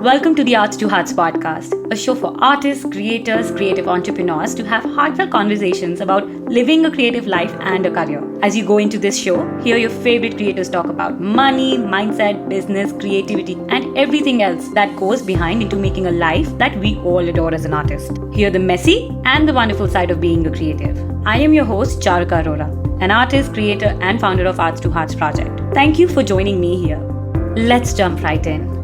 Welcome to the Arts to Hearts podcast, a show for artists, creators, creative entrepreneurs to have heartfelt conversations about living a creative life and a career. As you go into this show, hear your favorite creators talk about money, mindset, business, creativity, and everything else that goes behind into making a life that we all adore as an artist. Hear the messy and the wonderful side of being a creative. I am your host, Charuka Arora, an artist, creator, and founder of Arts to Hearts project. Thank you for joining me here. Let's jump right in.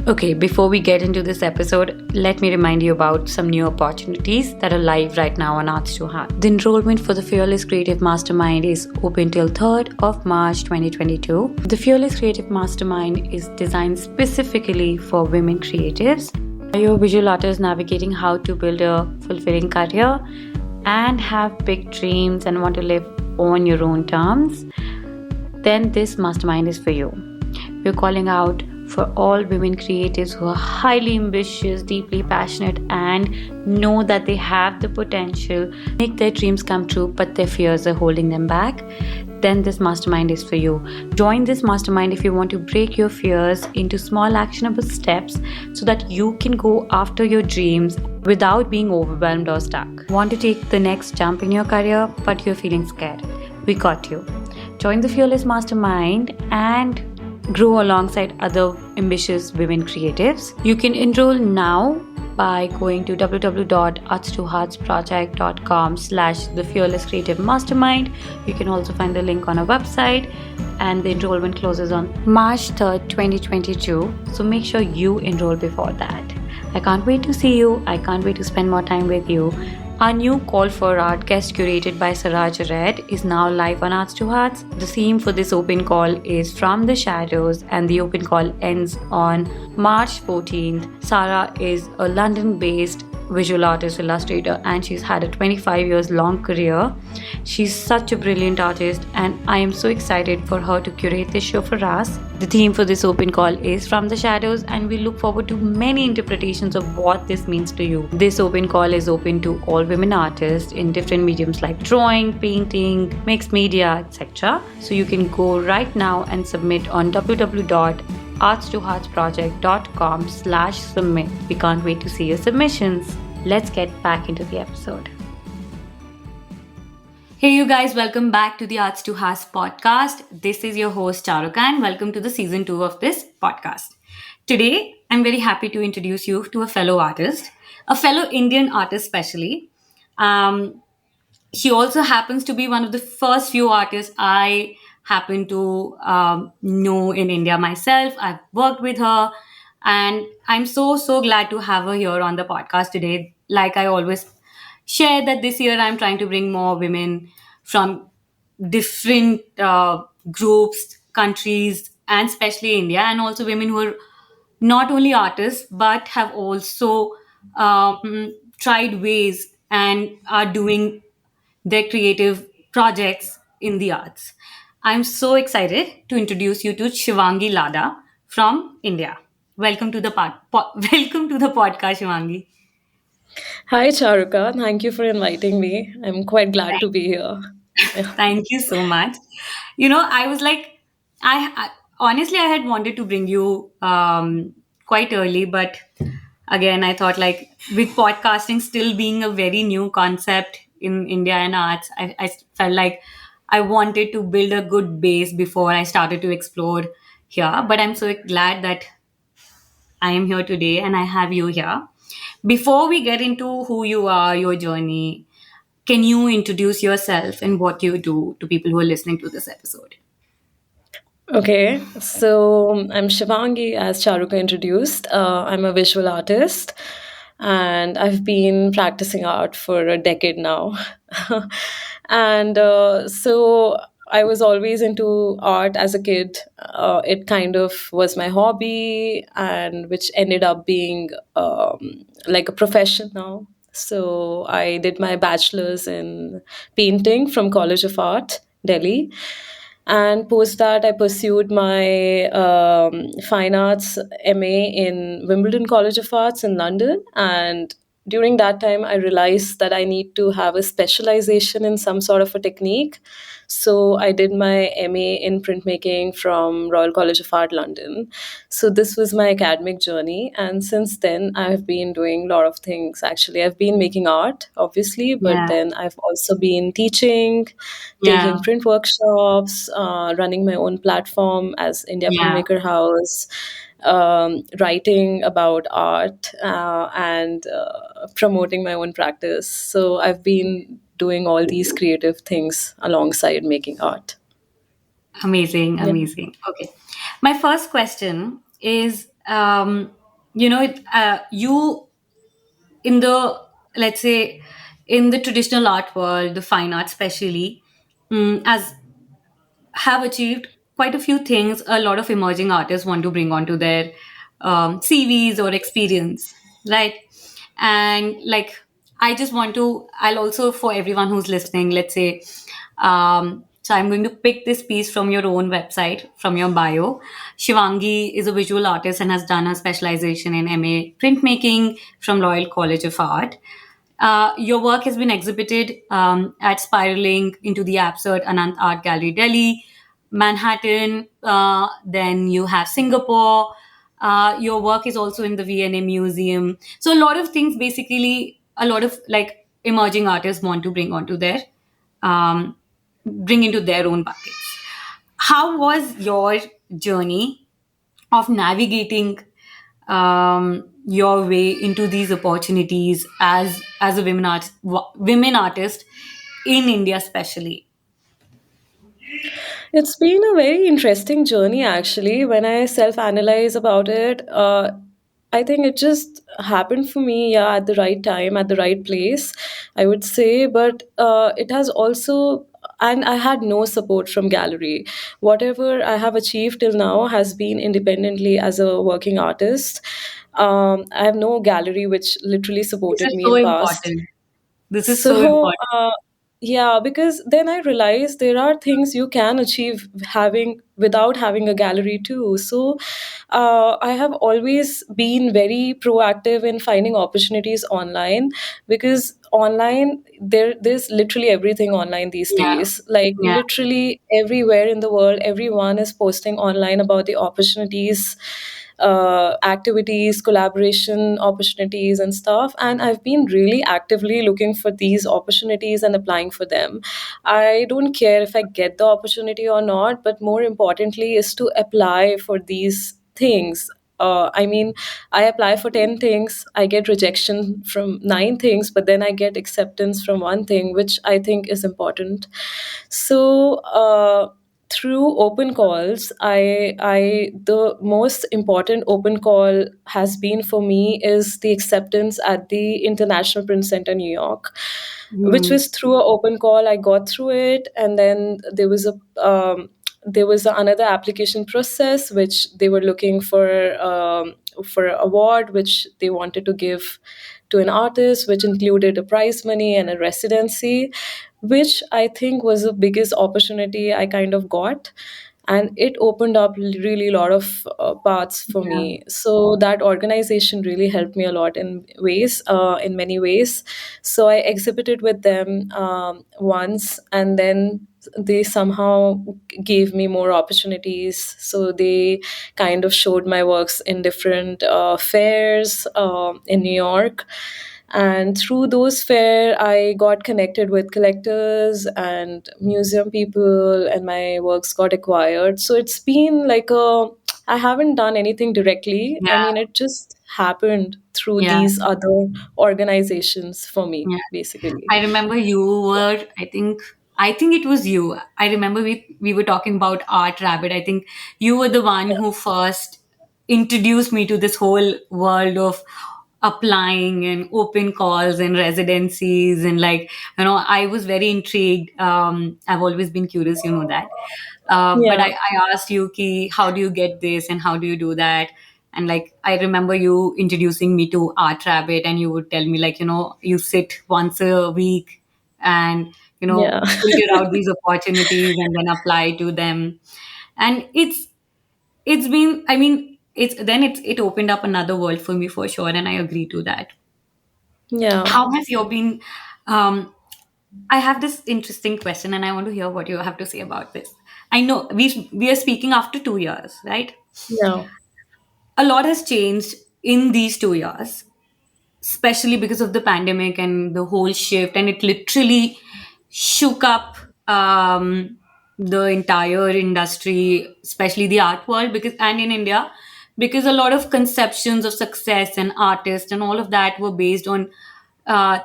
Okay, before we get into this episode, let me remind you about some new opportunities that are live right now on Arts to Heart. The enrollment for the Fearless Creative Mastermind is open till 3rd of March 2022. The Fearless Creative Mastermind is designed specifically for women creatives. You're a visual artist navigating how to build a fulfilling career and have big dreams and want to live on your own terms, then this mastermind is for you. We're calling out for all women creatives who are highly ambitious, deeply passionate, and know that they have the potential to make their dreams come true, but their fears are holding them back. Then this mastermind is for you. Join this mastermind if you want to break your fears into small actionable steps so that you can go after your dreams without being overwhelmed or stuck. Want to take the next jump in your career, but you're feeling scared? We got you. Join the Fearless Mastermind and grow alongside other ambitious women creatives. You can enroll now by going to www.arts2heartsproject.com/the Fearless Creative Mastermind. You can also find the link on our website, and the enrollment closes on March 3rd, 2022. So make sure you enroll before that. I can't wait to see you. I can't wait to spend more time with you. Our new Call for Art, guest curated by Saraj Red, is now live on Arts to Hearts. The theme for this open call is From the Shadows, and the open call ends on March 14th. Sarah is a London-based visual artist, illustrator, and she's had a 25 years long career. She's such a brilliant artist, and I am so excited for her to curate this show for us. The theme for this open call is From the Shadows, and we look forward to many interpretations of what this means to you. This open call is open to all women artists in different mediums like drawing, painting, mixed media, etc. So you can go right now and submit on www.arts2heartsproject.com/submit. We can't wait to see your submissions. Let's get back into the episode. Hey you guys, welcome back to the Arts to Hearts podcast. This is your host Charuka, and welcome to the season 2 of this podcast. Today, I'm very happy to introduce you to a fellow artist, a fellow Indian artist especially. She also happens to be one of the first few artists I happen to know in India myself. I've worked with her, and I'm so glad to have her here on the podcast today. Like I always share that this year I'm trying to bring more women from different groups, countries, and especially India, and also women who are not only artists but have also tried ways and are doing their creative projects in the arts. I'm so excited to introduce you to Shivangi Lada from India. Welcome to the welcome to the podcast, Shivangi. Hi, Charuka. Thank you for inviting me. I'm quite glad to be here. Thank you so much. I was like, I honestly I had wanted to bring you quite early, but again, I thought like with podcasting still being a very new concept in India and arts, I felt like I wanted to build a good base before I started to explore here. But I'm so glad that I am here today and I have you here. Before we get into who you are, your journey, can you introduce yourself and what you do to people who are listening to this episode? Okay, so I'm Shivangi, as Charuka introduced. I'm a visual artist and I've been practicing art for a decade now. and so I was always into art as a kid. It kind of was my hobby, and which ended up being like a profession now. So I did my bachelor's in painting from College of Art, Delhi. And post that, I pursued my fine arts MA in Wimbledon College of Arts in London. And during that time I realized that I need to have a specialization in some sort of a technique. So I did my MA in printmaking from Royal College of Art, London. So this was my academic journey, and since then I've been doing a lot of things. Actually, I've been making art, obviously, but Yeah. then I've also been teaching, taking Yeah. print workshops, running my own platform as India Yeah. Printmaker House, writing about art, and promoting my own practice. So I've been doing all these creative things alongside making art. Amazing, Yeah. amazing. Okay. My first question is, you in the, let's say, in the traditional art world, the fine art especially, as have achieved quite a few things a lot of emerging artists want to bring onto their CVs or experience, right? And like, I just want to, I'll also, for everyone who's listening, let's say, so I'm going to pick this piece from your own website, from your bio. Shivangi is a visual artist and has done her specialization in MA printmaking from Royal College of Art. Your work has been exhibited at Spiraling into the Absurd Anant Art Gallery, Delhi, Manhattan. Then you have Singapore. Your work is also in the V&A Museum. So a lot of things, basically, a lot of like emerging artists want to um, bring into their own buckets. How was your journey of navigating your way into these opportunities as a women artist in India, especially? It's been a very interesting journey, actually. When I self analyze about it, I think it just happened for me, yeah, at the right time, at the right place, I would say. But it has also, and I had no support from gallery. Whatever I have achieved till now has been independently as a working artist. I have no gallery which literally This supported is me so in past. important. This is so So, important. yeah, because then I realized there are things you can achieve having without having a gallery too. So, I have always been very proactive in finding opportunities online, because online there's literally everything online these Yeah. days. Like Yeah. literally everywhere in the world, everyone is posting online about the opportunities, activities, collaboration opportunities, and stuff. And I've been really actively looking for these opportunities and applying for them. I don't care if I get the opportunity or not, but more importantly, is to apply for these things. I mean, I apply for 10 things, I get rejection from 9 things, but then I get acceptance from one thing, which I think is important. So, through open calls, I the most important open call has been for me is the acceptance at the International Print Center, New York, which Hmm. was through an open call. I got through it, and then there was another application process which they were looking for an award which they wanted to give to an artist, which included a prize money and a residency, which I think was the biggest opportunity I kind of got. And it opened up really a lot of paths for Yeah. me. So that organization really helped me a lot in many ways. So I exhibited with them once, and then they somehow gave me more opportunities. So they kind of showed my works in different fairs in New York, and through those fair I got connected with collectors and museum people, and my works got acquired. So it's been like a, I haven't done anything directly. I Yeah. mean, it just happened through Yeah. these other organizations for me, Yeah. basically. I remember you were, I think it was you. I remember we were talking about Art Rabbit. I think you were the one who first introduced me to this whole world of applying and open calls and residencies, and like, I was very intrigued. I've always been curious, that. But Yeah, I asked you, Ki, how do you get this and how do you do that? And like, I remember you introducing me to Art Rabbit, and you would tell me, like, you sit once a week and, yeah. filter out these opportunities and then apply to them. And it's been, I mean, it opened up another world for me for sure. And I agree to that. Yeah. How has your been? Um, I have this interesting question, and I want to hear what you have to say about this. I know we are speaking after 2 years, right? Yeah. A lot has changed in these 2 years, especially because of the pandemic and the whole shift, and it literally shook up the entire industry, especially the art world, because and in India, because a lot of conceptions of success and artists and all of that were based on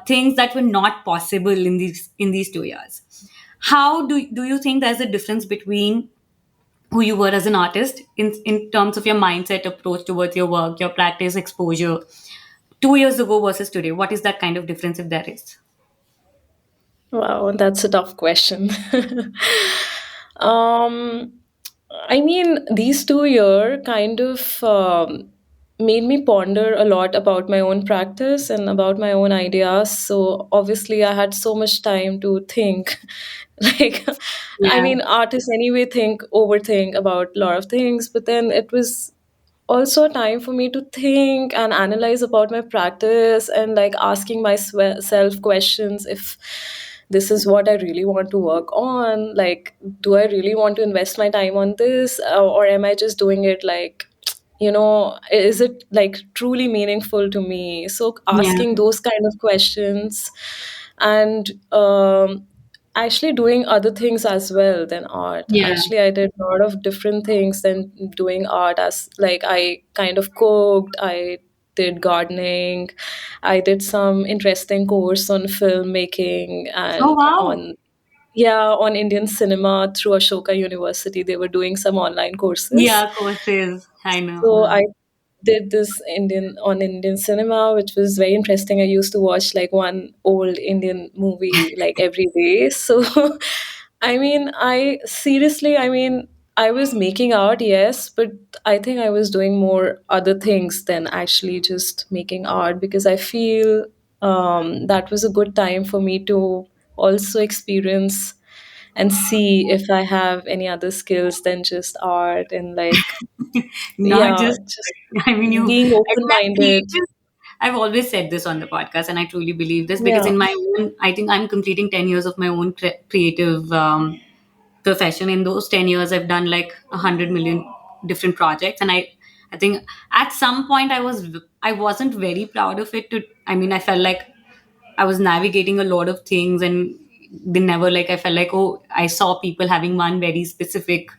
things that were not possible in these 2 years. How do you think there's a difference between who you were as an artist in terms of your mindset, approach towards your work, your practice, exposure, 2 years ago versus today? What is that kind of difference, if there is? Wow, that's a tough question. um, I mean, these 2 year kind of made me ponder a lot about my own practice and about my own ideas. So obviously, I had so much time to think. Like, I Yeah. mean, artists anyway think, overthink about a lot of things, but then it was also a time for me to think and analyze about my practice and like asking myself questions if this is what I really want to work on. Like, do I really want to invest my time on this, or am I just doing it like, is it like truly meaningful to me? So Yeah. asking those kind of questions, and actually doing other things as well than art. Yeah. Actually, I did a lot of different things than doing art. As like, I kind of cooked, I did gardening, I did some interesting course on filmmaking Oh, and wow. on, yeah, on Indian cinema through Ashoka University. They were doing some online courses. Yeah, courses. I know. So I did this Indian cinema, which was very interesting. I used to watch like one old Indian movie like every day. So I mean, I was making art, yes, but I think I was doing more other things than actually just making art, because I feel that was a good time for me to also experience and see if I have any other skills than just art, and like, Not yeah, just, just I mean, being open that minded. creative. I've always said this on the podcast, and I truly believe this because Yeah. in my own, I think I'm completing 10 years of my own creative profession. In those 10 years, I've done like 100 million different projects. And I think at some point I wasn't very proud of it. I mean, I felt like I was navigating a lot of things, and they never like, I felt like, oh, I saw people having one very specific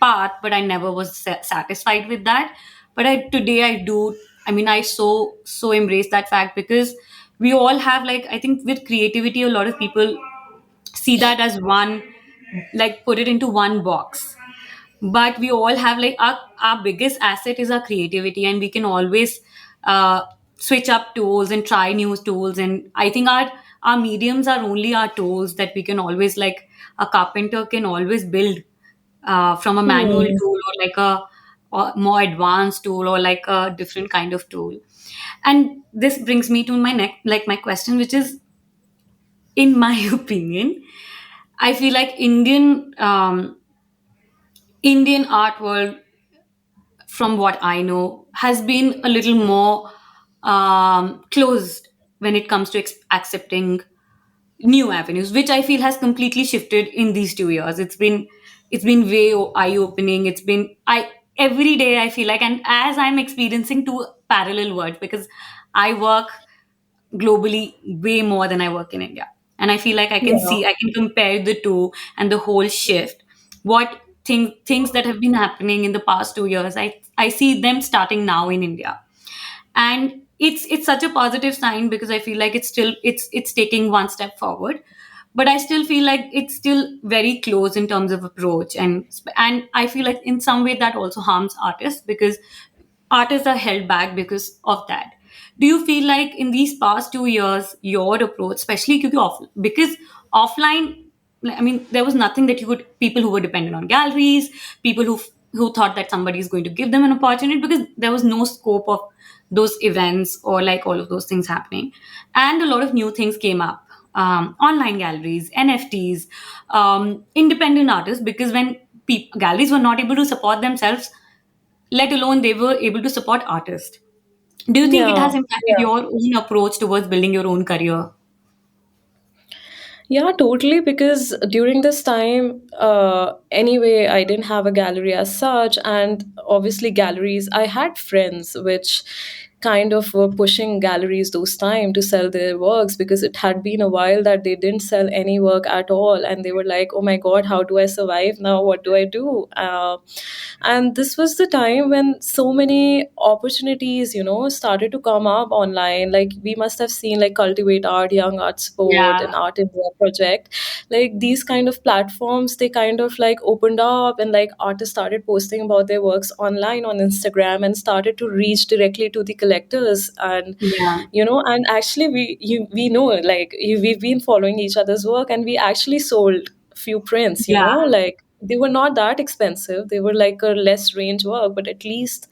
path, but I never was satisfied with that. But today I do. I mean, I so embrace that fact because we all have, like, I think with creativity, a lot of people see that as one, like put it into one box, but we all have like our biggest asset is our creativity, and we can always uh, switch up tools and try new tools. And I think our mediums are only our tools, that we can always, like a carpenter can always build from a manual Hmm. tool, or like a more advanced tool, or like a different kind of tool. And this brings me to my next, like my question, which is, in my opinion, I feel like Indian art world, from what I know, has been a little more closed when it comes to accepting new avenues, which I feel has completely shifted in these 2 years. It's been way eye opening. It's been I every day I feel like, and as I'm experiencing two parallel worlds, because I work globally way more than I work in India. And I feel like Yeah. I can compare the two and the whole shift. What things that have been happening in the past 2 years, I see them starting now in India. And it's such a positive sign, because I feel like it's taking one step forward. But I still feel like it's still very close in terms of approach, and I feel like in some way that also harms artists, because artists are held back because of that. Do you feel like in these past 2 years, your approach, especially because offline, like, I mean, there was nothing that you could, people who were dependent on galleries, people who thought that somebody is going to give them an opportunity, because there was no scope of those events or like all of those things happening. And a lot of new things came up, online galleries, NFTs, independent artists, because when galleries were not able to support themselves, let alone they were able to support artists. Do you think it has Yeah. impacted Yeah. your own approach towards building your own career? Yeah, totally. Because during this time, anyway, I didn't have a gallery as such. And obviously, galleries, I had friends which kind of were pushing galleries those time to sell their works, because it had been a while that they didn't sell any work at all. And they were like, oh my God, how do I survive now? What do I do? And this was the time when so many opportunities, started to come up online. Like we must have seen like Cultivate Art, Young Art Sport, and Yeah, Art India Project. Like these kind of platforms, they kind of like opened up, and like artists started posting about their works online on Instagram and started to reach directly to the collectors. And yeah, and actually we know, like we've been following each other's work, and we actually sold few prints, yeah. like they were not that expensive. They were like a less range work, but at least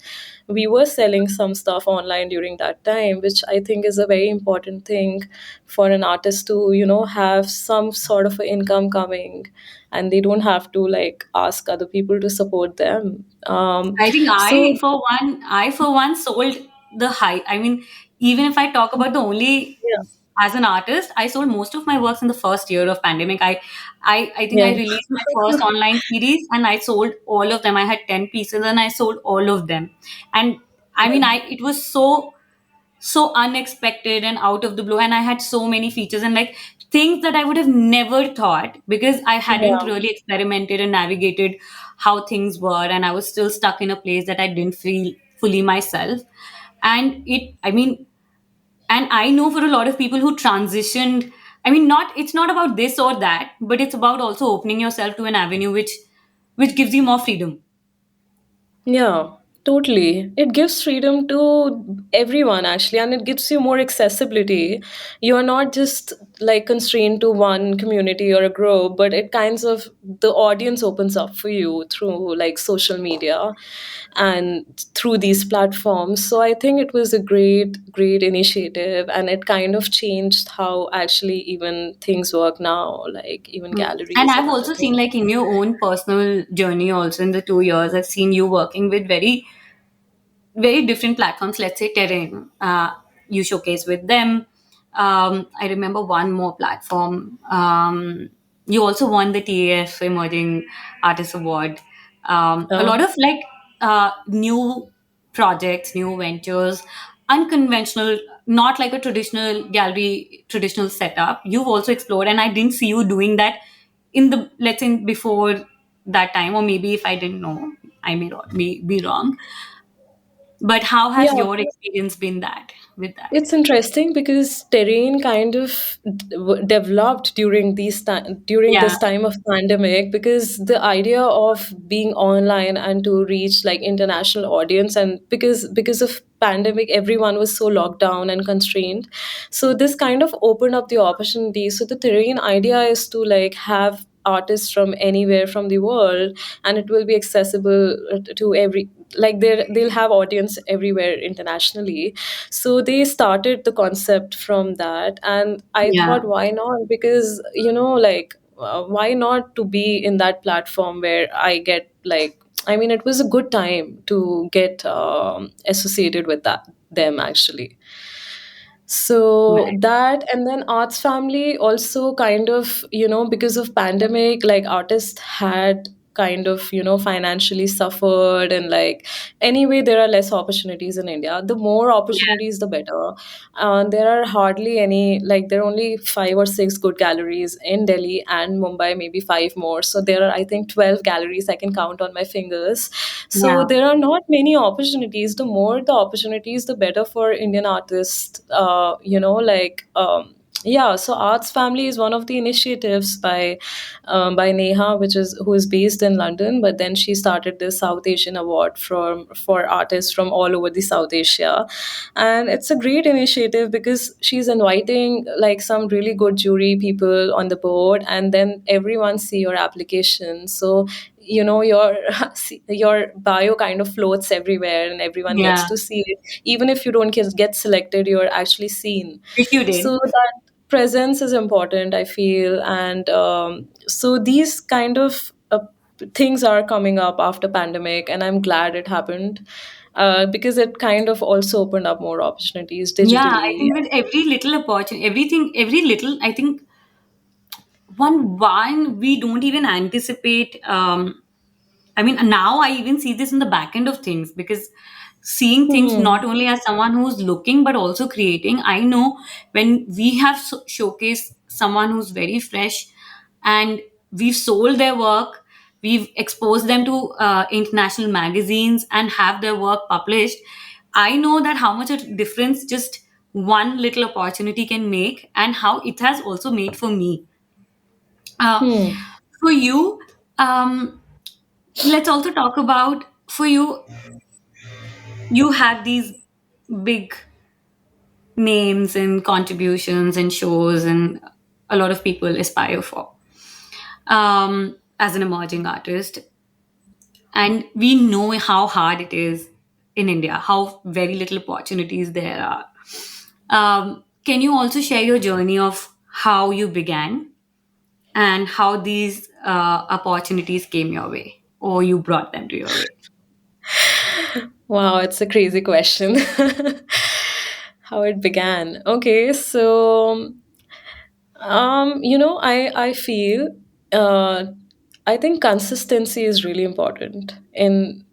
we were selling some stuff online during that time, which I think is a very important thing for an artist to, have some sort of a income coming, and they don't have to like ask other people to support them. I think So I for one sold the high. I mean, even if I talk about the only yeah, as an artist, I sold most of my works in the first year of pandemic. I think I yeah, released my first online series and I sold all of them. I had 10 pieces and I sold all of them. And I mean, I it was so unexpected and out of the blue, and I had so many features and like things that I would have never thought, because I hadn't yeah, really experimented and navigated how things were, and I was still stuck in a place that I didn't feel fully myself. And it I mean, and I know for a lot of people who transitioned, I mean, not it's not about this or that, but it's about also opening yourself to an avenue which gives you more freedom. yeah, totally. It gives freedom to everyone actually, and it gives you more accessibility. You're not just like constrained to one community or a group, but it kinds of the audience opens up for you through like social media and through these platforms. So I think it was a great initiative, and it kind of changed how actually even things work now, like even Mm. And galleries I've and other also things. seen, like, in your own personal journey, also in the 2 years, I've seen you working with very different platforms. Let's say Terrain, you showcase with them. I remember one more platform. You also won the TAF Emerging Artist Award. A lot of like new projects, new ventures, unconventional, not like a traditional gallery, traditional setup. You've also explored, and I didn't see you doing that in the, let's say, before that time, or maybe if I didn't know, I may not be wrong. But how has Yeah. your experience been that with that? It's interesting because terrain kind of developed during Yeah, this time of pandemic, because the idea of being online and to reach like international audience, and because of pandemic everyone was so locked down and constrained, so this kind of opened up the opportunity. So the terrain idea is to like have artists from anywhere from the world, and it will be accessible to every, like they'll have audience everywhere internationally. So they started the concept from that, and I yeah, thought, why not? Because like why not to be in that platform where I get like, I mean, it was a good time to get associated with that them actually. So right. that, and then arts family also kind of, because of pandemic, like artists had kind of, financially suffered, and like anyway there are less opportunities in India. The more Yeah, opportunities the better. There are hardly any, like there are only 5 or 6 good galleries in Delhi and Mumbai, maybe 5 more. So there are, I think, 12 galleries I can count on my fingers. So yeah, there are not many opportunities. The more the opportunities, the better for Indian artists. Yeah, so arts family is one of the initiatives by Neha, which is who is based in London, but then she started this South Asian award for artists from all over the South Asia. And it's a great initiative because she's inviting like some really good jury people on the board, and then everyone see your application. So your your bio kind of floats everywhere, and everyone gets yeah. to see it. Even if you don't get selected, you're actually seen. Which you So did. that presence is important, I feel. And so these kind of things are coming up after pandemic, and I'm glad it happened. because it kind of also opened up more opportunities Yeah, I digitally. think with every little opportunity, everything, every little, I think one we don't even anticipate. I mean, now I even see this in the back end of things, because seeing things Hmm. not only as someone who's looking but also creating. I know when we have showcased someone who's very fresh, and we've sold their work, we've exposed them to international magazines and have their work published. I know that how much a difference just one little opportunity can make, and how it has also made for me. Uh, Hmm. for you, um, let's also talk about, for you, you had these big names and contributions and shows, and a lot of people aspire for, as an emerging artist. And we know how hard it is in India, how very little opportunities there are. Can you also share your journey of how you began and how these opportunities came your way, or you brought them to your way? Wow, it's a crazy question. How it began. Okay, so I feel uh, I think consistency is really important in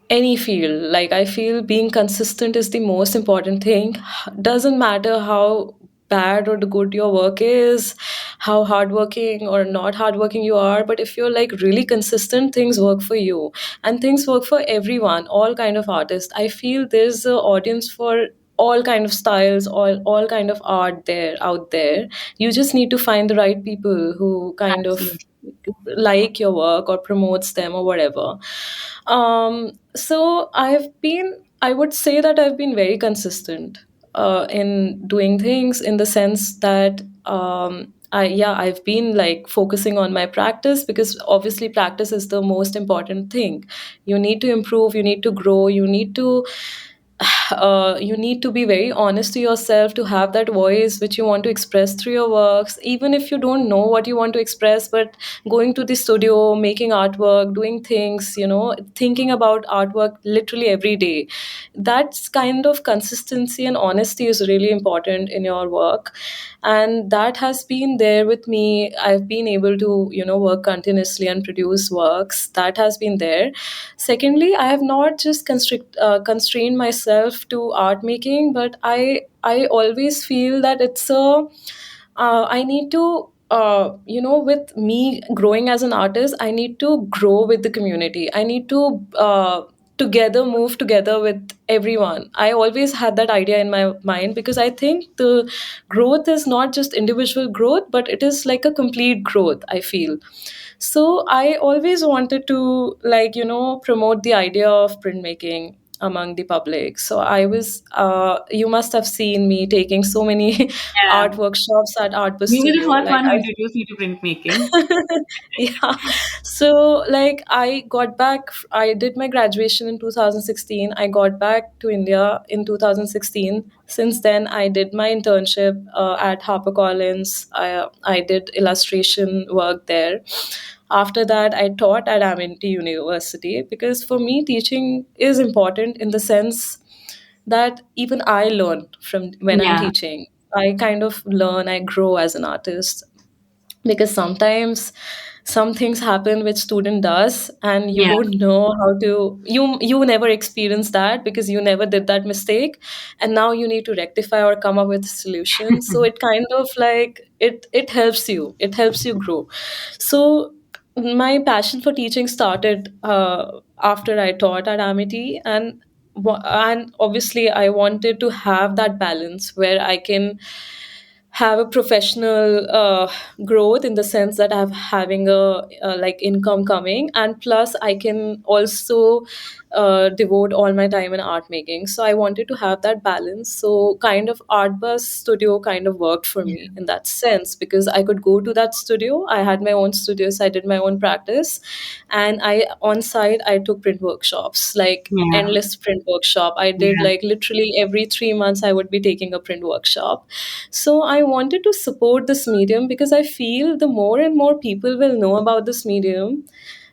any field. Like, I feel being consistent is the most important thing. Doesn't matter how bad or good your work is, how hardworking or not hardworking you are, but if you're like really consistent, things work for you, and things work for everyone, all kind of artists. I feel there's an audience for all kind of styles, all kind of art there out there. You just need to find the right people who kind of Absolutely. like your work or promotes them or whatever. So I would say that I've been very consistent in doing things, in the sense that I've been like focusing on my practice, because obviously practice is the most important thing. You need to improve, you need to grow, you need to be very honest to yourself to have that voice which you want to express through your works, even if you don't know what you want to express. But going to the studio, making artwork, doing things, thinking about artwork literally every day, that's kind of consistency and honesty is really important in your work. And that has been there with me. I've been able to work continuously and produce works. That has been there. Secondly, I have not just constrained myself to art making, but I always feel that it's a I need to with me growing as an artist, I need to grow with the community. I need to together move together with everyone. I always had that idea in my mind, because I think the growth is not just individual growth, but it is like a complete growth, I feel. So I always wanted to promote the idea of printmaking among the public. So I was you must have seen me taking so many Yeah. art workshops at Art Bus You were the Studio. first Like, one who I introduced me to printmaking. yeah. So like I got back, I did my graduation in 2016. I got back to India in 2016. Since then I did my internship at HarperCollins. I did illustration work there. After that I taught at Amity University, because for me teaching is important in the sense that even I learn from when I'm Yeah. teaching. I kind of learn, I grow as an artist, because sometimes some things happen which student does and you Yeah. don't know how to, you never experienced that because you never did that mistake, and now you need to rectify or come up with a solution. So it kind of like it helps you grow. So my passion for teaching started after I taught at Amity, and obviously I wanted to have that balance where I can have a professional growth, in the sense that I'm having a like income coming, and plus I can also devote all my time in art making. So I wanted to have that balance. So kind of Art Bus Studio kind of worked for Yeah. me in that sense, because I could go to that studio. I had my own studio, so I did my own practice, and I on site I took print workshops, like Yeah. endless print workshop. I did Yeah. like literally every 3 months I would be taking a print workshop. So I wanted to support this medium, because I feel the more and more people will know about this medium,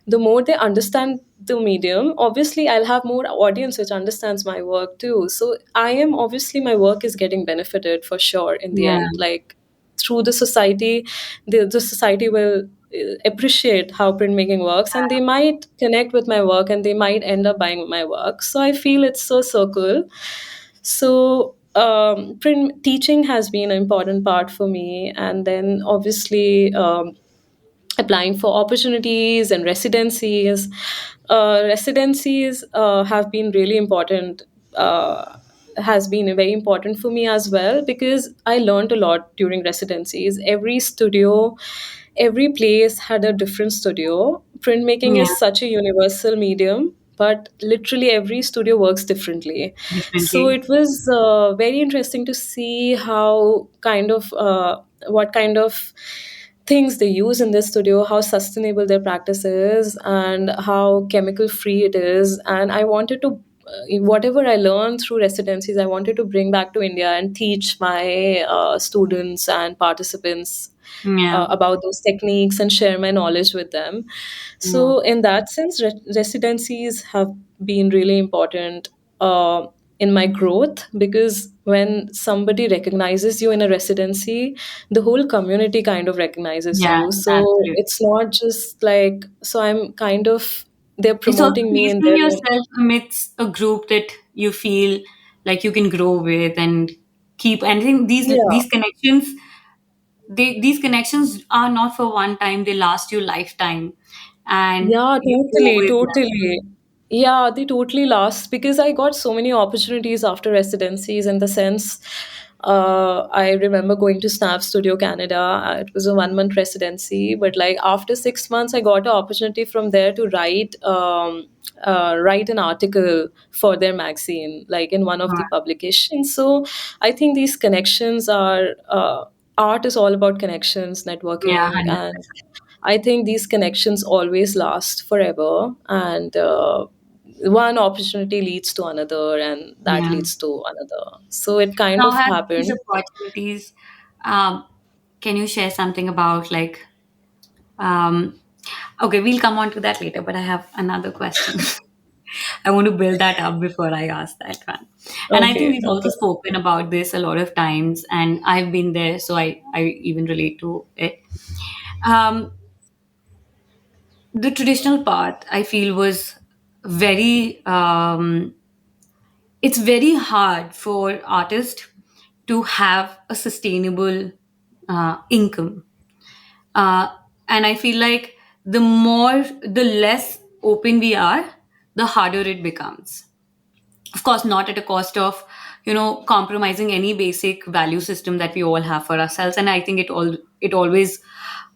the more they understand the medium, obviously I'll have more audience which understands my work too. So I am obviously, my work is getting benefited for sure in the Yeah. end. Like through the society, the society will appreciate how printmaking works, and they might connect with my work and they might end up buying my work. So I feel it's so circle. So print teaching has been an important part for me, and then obviously applying for opportunities and residencies. Residencies have been really important. Has been very important for me as well, because I learned a lot during residencies. Every studio, every place had a different studio. Printmaking Yeah. is such a universal medium, but literally every studio works differently. So Differently. it was very interesting to see how kind of what kind of things they use in this studio, how sustainable their practice is, and how chemical free it is. And I wanted to, whatever I learned through residencies, I wanted to bring back to India and teach my students and participants Yeah. about those techniques and share my knowledge with them. Yeah. So, in that sense, residencies have been really important in my growth, because when somebody recognizes you in a residency, the whole community kind of recognizes Yeah. you. So, Absolutely. it's not just like, so I'm kind of, they're It's also promoting me in placing their own. yourself amidst a group that you feel like you can grow with and keep. And I think Yeah. these connections, these connections are not for one time; they last you lifetime, and Yeah, you grow totally, with them. totally. Yeah, they totally last, because I got so many opportunities after residencies. In the sense, I remember going to Snap Studio Canada. It was a 1 month residency, but like after 6 months, I got an opportunity from there to write an article for their magazine, like in one of the publications. So I think these connections are. Art is all about connections, Yeah, networking, and 100%. I think these connections always last forever, and one opportunity leads to another, and that Yeah. leads to another. So it kind Now, of have these happened. opportunities? Um, can you share something about like? Um, okay, we'll come on to that later. But I have another question. I want to build that up before I ask that one. And I think Okay, we've also okay. spoken about this a lot of times, and I've been there, so I even relate to it. Um, the traditional path, I feel, was very, it's very hard for artists to have a sustainable income. Uh, and I feel like the less open we are, the harder it becomes. Of course, not at a cost of, compromising any basic value system that we all have for ourselves. And I think it always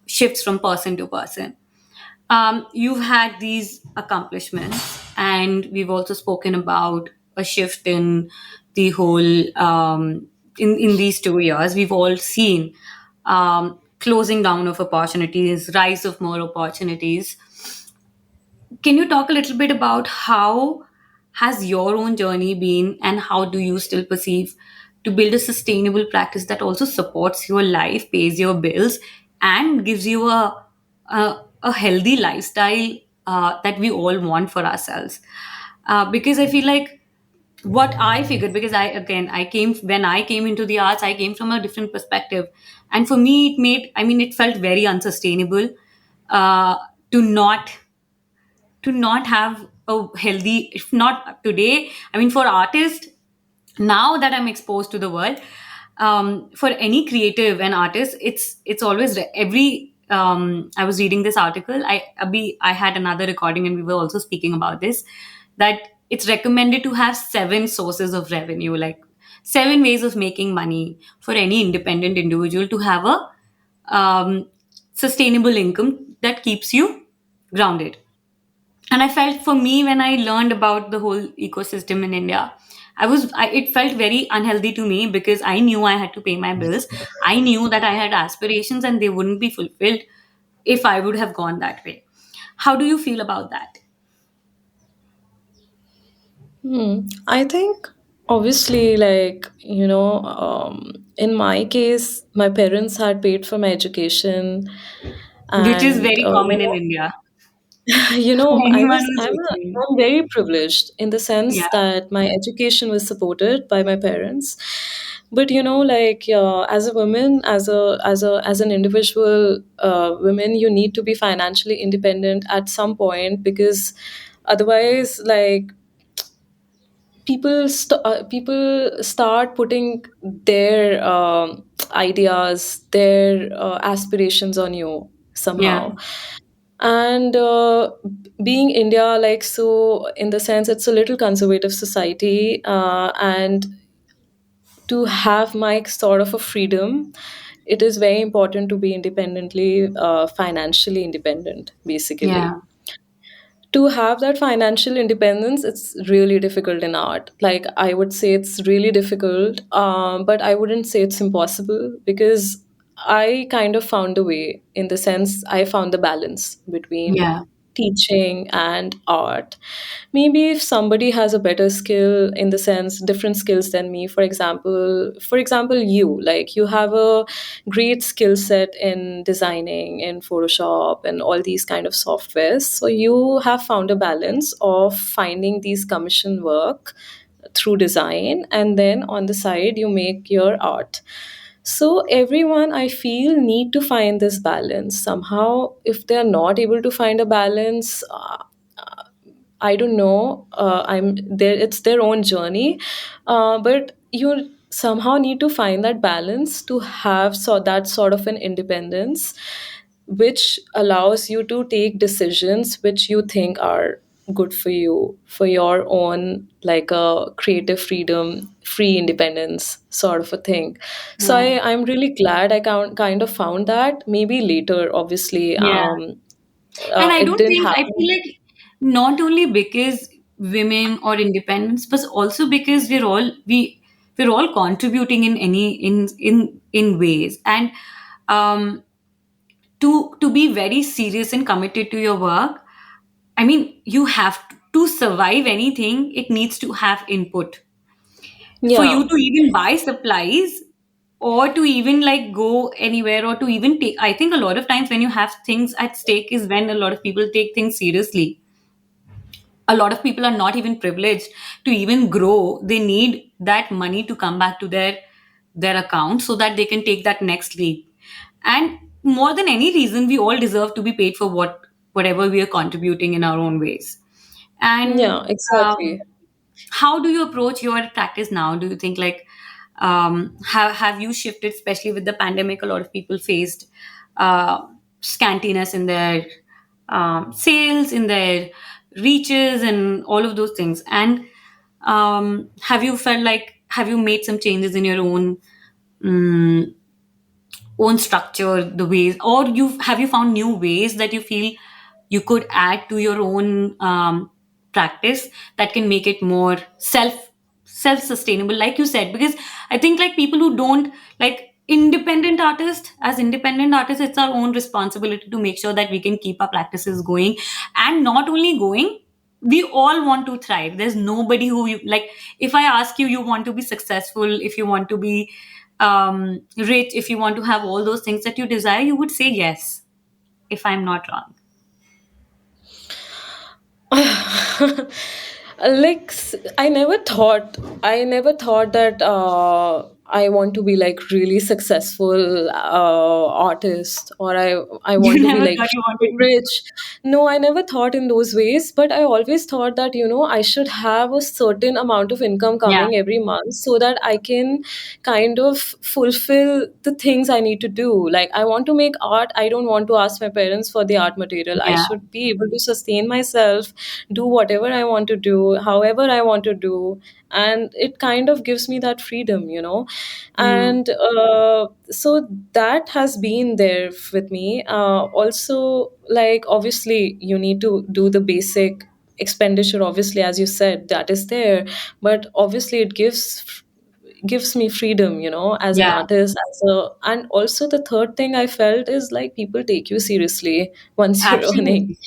shifts from person to person. You've had these accomplishments, and we've also spoken about a shift in the whole in these 2 years. We've all seen closing down of opportunities, rise of more opportunities. Can you talk a little bit about how has your own journey been, and how do you still perceive to build a sustainable practice that also supports your life, pays your bills, and gives you a healthy lifestyle that we all want for ourselves? Because I feel like what I figured, because when I came into the arts, I came from a different perspective, and for me, it felt very unsustainable uh, to not have a healthy, if not today, for artists, now that I'm exposed to the world, for any creative and artist, it's always every I was reading this article, I had another recording, and we were also speaking about this, that it's recommended to have 7 sources of revenue, like 7 ways of making money for any independent individual to have a sustainable income that keeps you grounded. And I felt, for me, when I learned about the whole ecosystem in India, it felt very unhealthy to me, because I knew I had to pay my bills. I knew that I had aspirations, and they wouldn't be fulfilled if I would have gone that way. How do you feel about that? I think obviously, like, in my case, my parents had paid for my education, Which is and very common in India. You know, For anyone who's listening. I'm very privileged in the sense Yeah, that my education was supported by my parents. But like, as a woman, as an individual woman, you need to be financially independent at some point, because otherwise, like, people start putting their ideas, their aspirations on you yeah, somehow. And being India, like, so in the sense, it's a little conservative society, and to have my sort of a freedom, it is very important to be independently, financially independent, basically. yeah, To have that financial independence, it's really difficult in art. Like, I would say it's really difficult, but I wouldn't say it's impossible, because I kind of found a way, in the sense I found the balance between yeah, teaching and art. Maybe if somebody has a better skill, in the sense different skills than me, for example, you, like, you have a great skill set in designing in Photoshop and all these kind of softwares, so you have found a balance of finding these commission work through design, and then on the side you make your art. So everyone, I feel, need to find this balance somehow. If they're not able to find a balance, I don't know. I'm there. It's their own journey, but you somehow need to find that balance to have that sort of an independence, which allows you to take decisions which you think are good for you, for your own, like, a creative freedom, free independence sort of a thing. So yeah, I'm really glad I kind of found that. Maybe later, obviously, yeah. And I it don't didn't think, I feel happen. like not only because women or independence, but also because we're all contributing in any in ways. And um to be very serious and committed to your work, I mean, you have to survive anything, it needs to have input. For Yeah. you to even buy supplies, or to even like go anywhere, or to even take, I think a lot of times when you have things at stake is when a lot of people take things seriously. A lot of people are not even privileged to even grow. They need that money to come back to their account so that they can take that next leap. And more than any reason, we all deserve to be paid for whatever we are contributing in our own ways. And Yeah, exactly. how do you approach your practice now? Do you think like, have you shifted, especially with the pandemic? A lot of people faced scantiness in their sales, in their reaches, and all of those things. And have you felt like, have you made some changes in your mm, own structure, the ways, or you found new ways that you feel you could add to your own practice that can make it more self sustainable, like you said? Because I think like people who don't, like independent artists, it's our own responsibility to make sure that we can keep our practices going. And not only going, we all want to thrive. There's nobody who you like, if I ask you, you want to be successful, if you want to be rich, if you want to have all those things that you desire, you would say yes, if I'm not wrong. Like, I never thought that I want to be like really successful artist, or I want You to be never like thought you wanted to. rich. No, I never thought in those ways, but I always thought that I should have a certain amount of income Yeah, coming every month, so that I can kind of fulfill the things I need to do. Like, I want to make art. I don't want to ask my parents for the art material. I yeah, should be able to sustain myself, do whatever I want to do, however I want to do. And it kind of gives me that freedom. mm, And so that has been there with me. Also, like, obviously, you need to do the basic expenditure, obviously, as you said, that is there. But obviously, it gives me freedom, as an yeah, artist, and also the third thing I felt is, like, people take you seriously once you're earning. absolutely,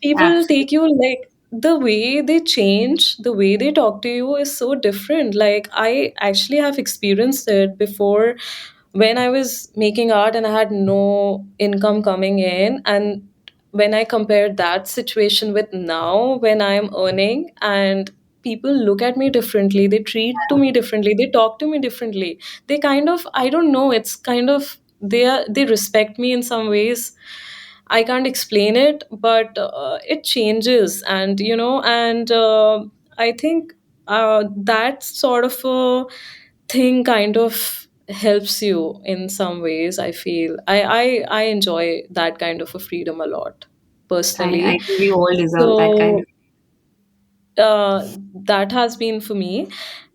People take absolutely, you, like, the way they change, the way they talk to you is so different. Like, I actually have experienced it before, when I was making art and I had no income coming in. And when I compare that situation with now, when I'm earning and people look at me differently, they treat to me differently, they talk to me differently. They kind of, I don't know, it's kind of, they respect me in some ways. I can't explain it, but it changes, and and I think that sort of a thing kind of helps you in some ways. I feel I enjoy that kind of a freedom a lot I personally. think we all deserve that kind So of. that has been for me.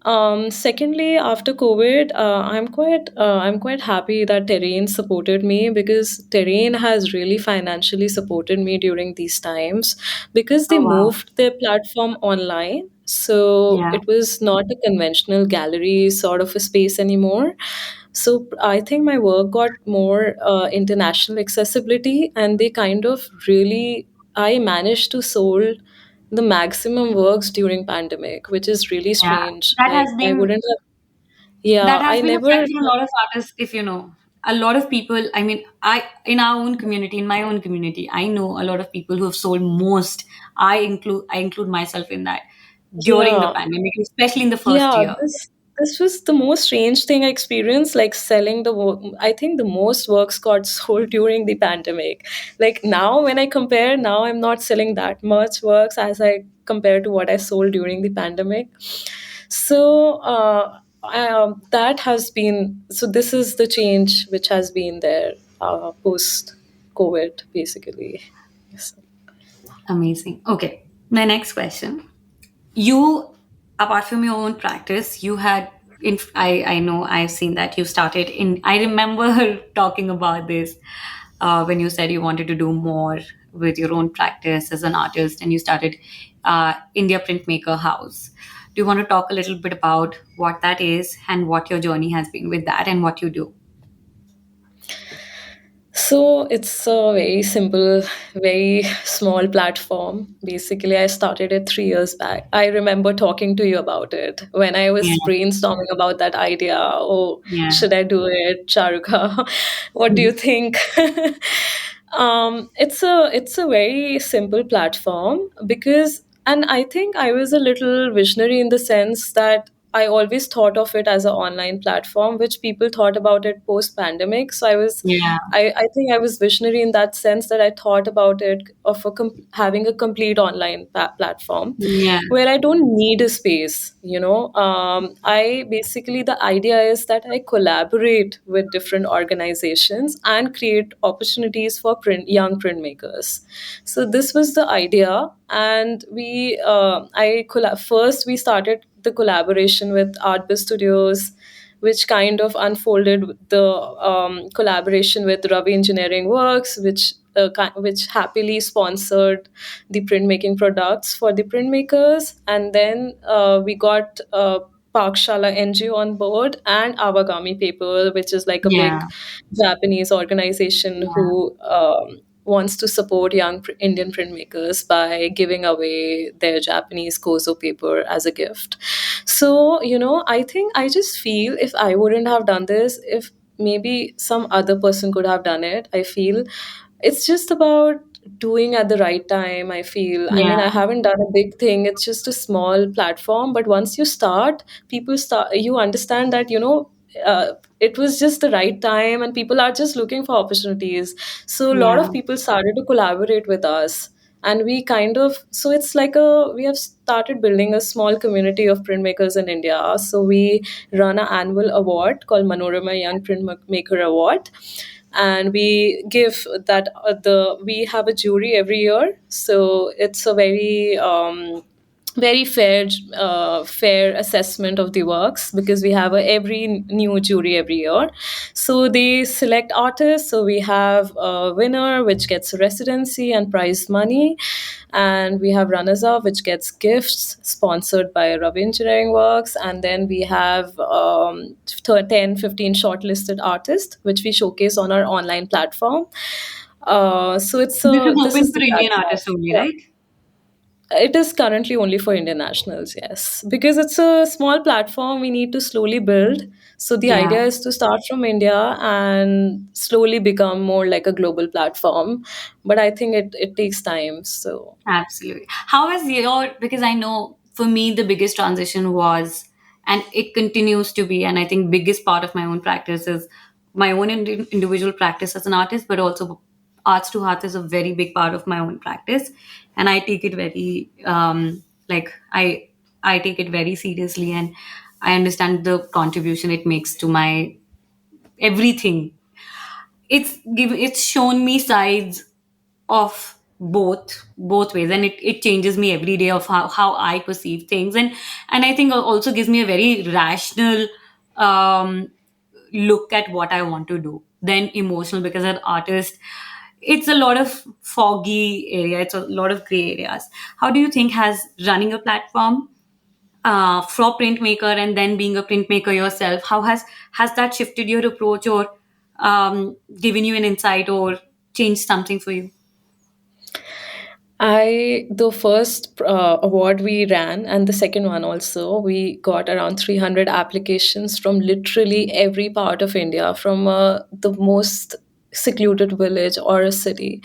Secondly, after COVID, I'm quite happy that Terrain supported me, because Terrain has really financially supported me during these times, because they Oh wow. moved their platform online. So Yeah. it was not a conventional gallery sort of a space anymore. So I think my work got more international accessibility, and they kind of really, I managed to sold the maximum works during pandemic, which is really Yeah. strange. That Like has I been wouldn't have, yeah, that has I been a never, trend for a lot of artists, if you know. A lot of people, I mean, I in our own community, in my own community, I know a lot of people who have sold most. I include myself in that during the yeah. pandemic, especially in the first Yeah, year. this was the most strange thing I experienced, like selling the work. I think the most works got sold during the pandemic. Like now, when I compare, now I'm not selling that much works as I compare to what I sold during the pandemic. So that has been, so this is the change which has been there post COVID, basically. Yes. Amazing. Okay. My next question. You, apart from your own practice, you had in I know I've seen that you started in, I remember talking about this when you said you wanted to do more with your own practice as an artist, and you started India Printmaker House. Do you want to talk a little bit about what that is and what your journey has been with that and what you do? So it's a very simple, very small platform. Basically, I started it 3 years back. I remember talking to you about it when I Yeah. was brainstorming about that idea. Oh, Yeah. should I do it, Charuka? What do you Mhm. think? It's a very simple platform, because, and I think I was a little visionary in the sense that I always thought of it as an online platform, which people thought about it post pandemic. So Yeah. I think I was visionary in that sense, that I thought about it of having a complete online platform Yeah. where I don't need a space. I basically, the idea is that I collaborate with different organizations and create opportunities for young printmakers. So this was the idea, and first we started the collaboration with Art Biz Studios, which kind of unfolded with the collaboration with Ravi Engineering Works, which happily sponsored the printmaking products for the printmakers, and then we got Pakshala NGO on board, and Awagami Paper, which is like a big Yeah. Japanese organization Yeah. who wants to support young Indian printmakers by giving away their Japanese kozo paper as a gift. So, I think I just feel if I wouldn't have done this, if maybe some other person could have done it, I feel it's just about doing at the right time. I feel, I mean, Yeah. I haven't done a big thing, it's just a small platform, but once you start, you understand that, it was just the right time, and people are just looking for opportunities. So a lot Yeah. of people started to collaborate with us, and we kind of, so it's like a, we have started building a small community of printmakers in India. So we run an annual award called Manorama Young Printmaker Award, and we give that we have a jury every year. So it's a very fair assessment of the works, because we have every new jury every year. So they select artists. So we have a winner, which gets residency and prize money, and we have runners up, which gets gifts sponsored by Ravi Engineering Works, and then we have 10 15 shortlisted artists, which we showcase on our online platform. So This is this open is for the Indian platform. artists only, Yeah. right? It is currently only for Indian nationals, yes, because it's a small platform we need to slowly build. So the Yeah. idea is to start from India and slowly become more like a global platform. But I think it takes time. So Absolutely. How has your, because I know for me the biggest transition was, and it continues to be, and I think biggest part of my own practice is my own individual practice as an artist, but also arts to heart is a very big part of my own practice, and I take it very like I take it very seriously, and I understand the contribution it makes to my everything. It's shown me sides of both ways, and it changes me every day of how I perceive things, and I think it also gives me a very rational um look at what I want to do then emotional, because as an artist it's a lot of foggy area, it's a lot of gray areas. How do you think has running a platform for printmaker and then being a printmaker yourself, how has that shifted your approach or given you an insight or changed something for you? the first award we ran, and the second one also, we got around 300 applications from literally every part of India, from the most secluded village or a city.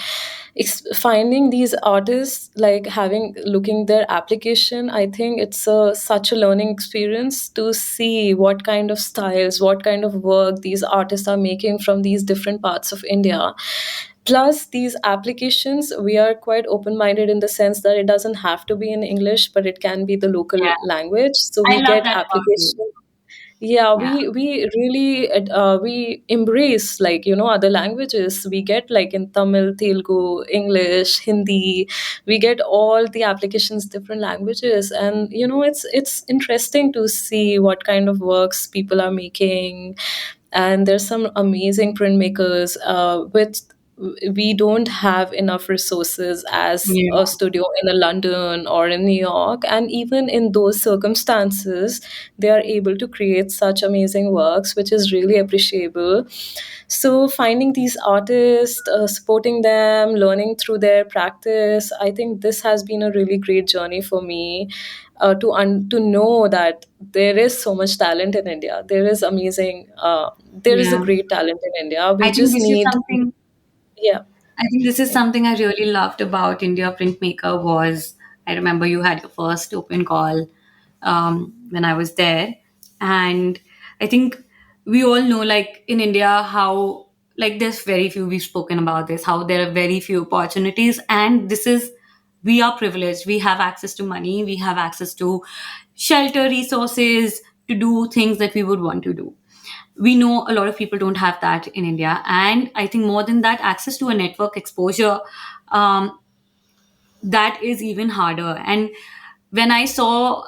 Finding these artists, like having looking their application, I think it's such a learning experience to see what kind of styles, what kind of work these artists are making from these different parts of India. Plus, these applications, we are quite open minded in the sense that it doesn't have to be in English, but it can be the local Yeah, language. So I we love get that about you. applications. Yeah, Yeah, we really we embrace, like, you know, other languages. We get like in Tamil, Telugu, English, Hindi. We get all the applications different languages, and you know, it's interesting to see what kind of works people are making. And there's some amazing printmakers with we don't have enough resources as yeah, a studio in a London or in New York, and even in those circumstances they are able to create such amazing works, which is really appreciable. So finding these artists, supporting them, learning through their practice, I think this has been a really great journey for me, to know that there is so much talent in India. There is amazing. There is a yeah. great talent in India. We I think just this is need, something. yeah. I think this is something I really loved about India Printmaker was I remember you had your first open call when I was there, and I think we all know, like in India, how like there's very few, we've spoken about this, how there are very few opportunities, and this is, we are privileged, we have access to money, we have access to shelter, resources to do things that we would want to do. We know a lot of people don't have that in India, and I think more than that, access to a network exposure, um, that is even harder. And when I saw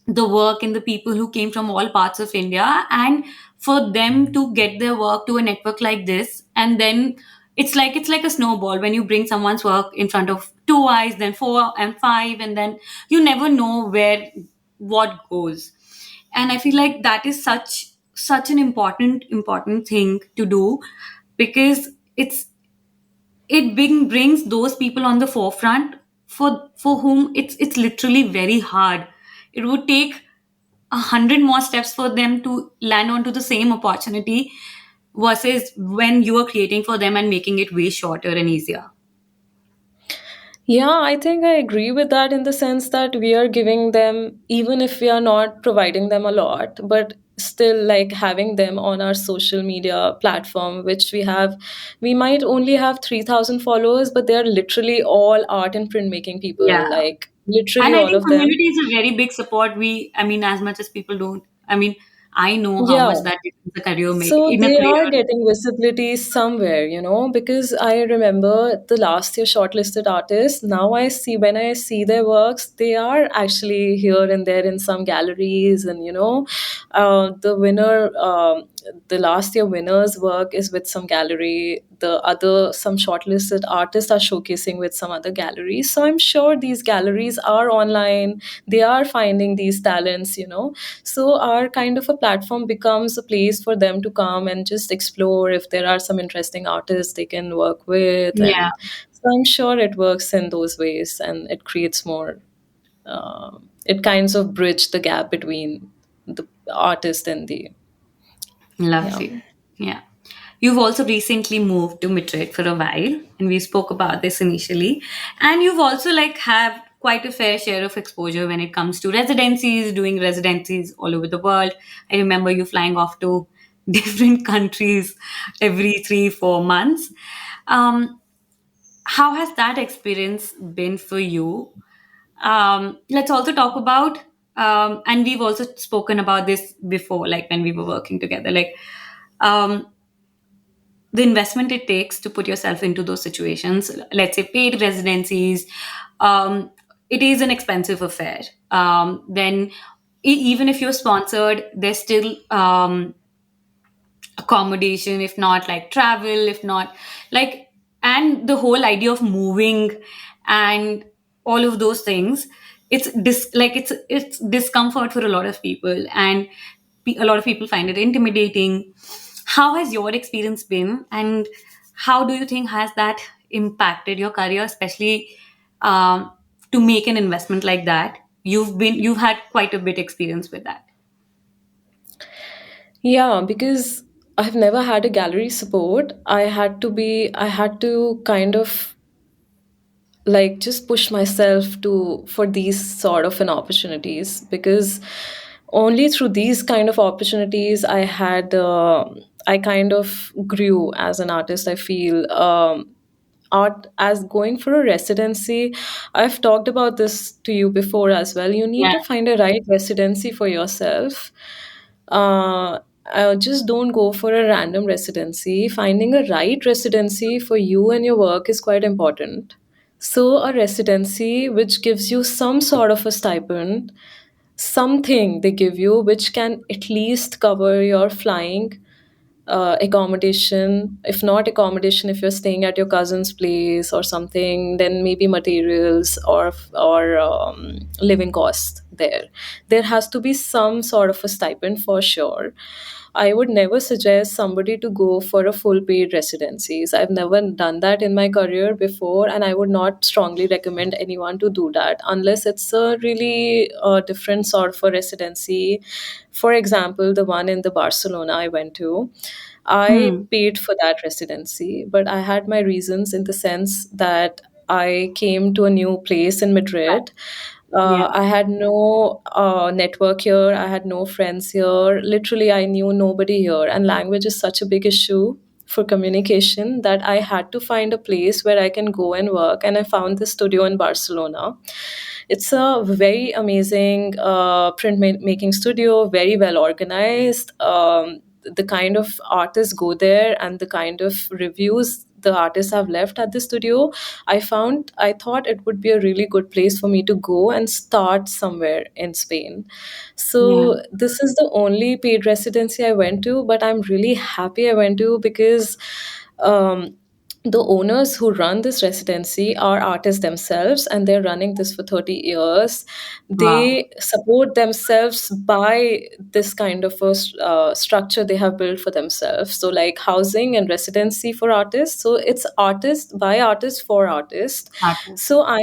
the work and the people who came from all parts of India, and for them to get their work to a network like this, and then it's like a snowball. When you bring someone's work in front of two eyes, then four and five, and then you never know where what goes. And I feel like that is such an important thing to do, because brings those people on the forefront for whom it's literally very hard. It would take 100 more steps for them to land onto the same opportunity versus when you are creating for them and making it way shorter and easier. Yeah, I think I agree with that in the sense that we are giving them, even if we are not providing them a lot, but still like having them on our social media platform, which we have. We might only have 3,000 followers, but they are literally all art and printmaking Yeah. people, like literally And I all think of them. community is a very big support. I mean, as much as people don't, I mean, I know how Yeah. much that difference a career make So in a they are career. getting visibility somewhere, you know, because I remember the last year shortlisted artists. Now I see, when I see their works, they are actually here and there in some galleries, and you know, the winner, the last year winner's work is with some gallery. The other, some shortlisted artists are showcasing with some other galleries. So I'm sure these galleries are online. They are finding these talents, you know. So our kind of a platform becomes a place for them to come and just explore if there are some interesting artists they can work with. Yeah. And So I'm sure it works in those ways, and it creates more. It kinds of bridge the gap between the artist and the yeah. Lovely. Yeah. You've also recently moved to Madrid for a while, and we spoke about this initially. And you've also like have quite a fair share of exposure when it comes to residencies, doing residencies all over the world. I remember you flying off to different countries every 3, 4 months. Um, how has that experience been for you? Let's also talk about, and we've also spoken about this before, like when we were working together, like um, the investment it takes to put yourself into those situations. Let's say paid residencies, it is an expensive affair. Then, even if you're sponsored, there's still accommodation, if not like travel, if not like, and the whole idea of moving and all of those things, it's discomfort for a lot of people, and a lot of people find it intimidating. How has your experience been, and how do you think has that impacted your career, especially um, to make an investment like that? You've had quite a bit experience with that. Yeah, because I've never had a gallery support. I had to kind of like just push myself to for these sort of an opportunities, because only through these kind of opportunities I kind of grew as an artist, I feel. Art as going for a residency, I've talked about this to you before as well. You need Yeah, to find a right residency for yourself. Just don't go for a random residency. Finding a right residency for you and your work is quite important. So, a residency which gives you some sort of a stipend, something they give you which can at least cover your flying, accommodation. If not accommodation, if you're staying at your cousin's place or something, then maybe materials or living costs there. There has to be some sort of a stipend for sure. I would never suggest somebody to go for a full paid residencies. I've never done that in my career before, and I would not strongly recommend anyone to do that unless it's a really different sort of a residency. For example, the one in the Barcelona I went to, I hmm. paid for that residency, but I had my reasons in the sense that I came to a new place in Madrid. Yeah, I had no network here. I had no friends here. Literally, I knew nobody here. And language is such a big issue for communication that I had to find a place where I can go and work. And I found this studio in Barcelona. It's a very amazing making studio, very well organized. The kind of artists go there and the kind of reviews the artists have left at the studio, I thought it would be a really good place for me to go and start somewhere in Spain. yeah, So this is the only paid residency I went to, but I'm really happy I went to because um, the owners who run this residency are artists themselves, and they're running this for 30 years. wow, They support themselves by this kind of a structure they have built for themselves, so like housing and residency for artists. So it's artist by artist for artist. artist. So I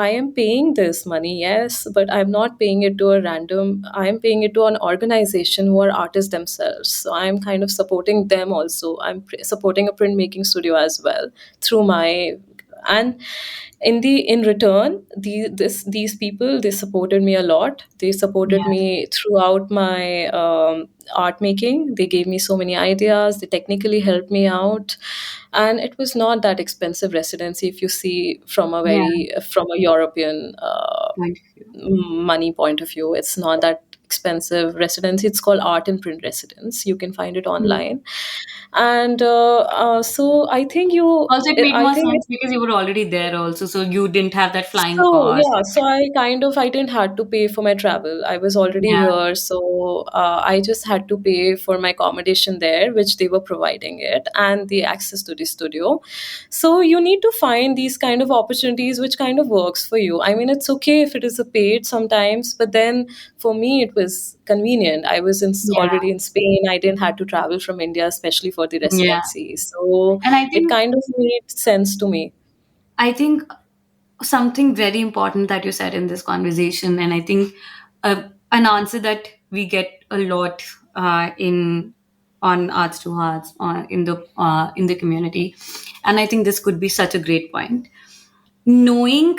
am paying this money, yes, but I'm not paying it to a random. I am paying it to an organization who are artists themselves. So I'm kind of supporting them also. I'm supporting a printmaking studio as well through my, and in return, these people, they supported me a lot. They supported Yeah, me throughout my art making. They gave me so many ideas. They technically helped me out, and it was not that expensive residency if you see from a yeah. very from a European Point of view. money point of view. It's not that expensive residency. It's called art and print residence. You can find it Hmm. online. And so I think Also, it made I more think sense because you were already there, also, so you didn't have that flying so cost. yeah, so I didn't had to pay for my travel. I was already Yeah, here, so I just had to pay for my accommodation there, which they were providing it, and the access to the studio. So you need to find these kind of opportunities which kind of works for you. I mean, it's okay if it is a paid sometimes, but then for me it was convenient. I was yeah, already in Spain. I didn't have to travel from India, especially for the yeah. residency. So And I it think kind of made sense to me. I think something very important that you said in this conversation, and I think an answer that we get a lot in on Arts to Hearts in the community, and I think this could be such a great point. Knowing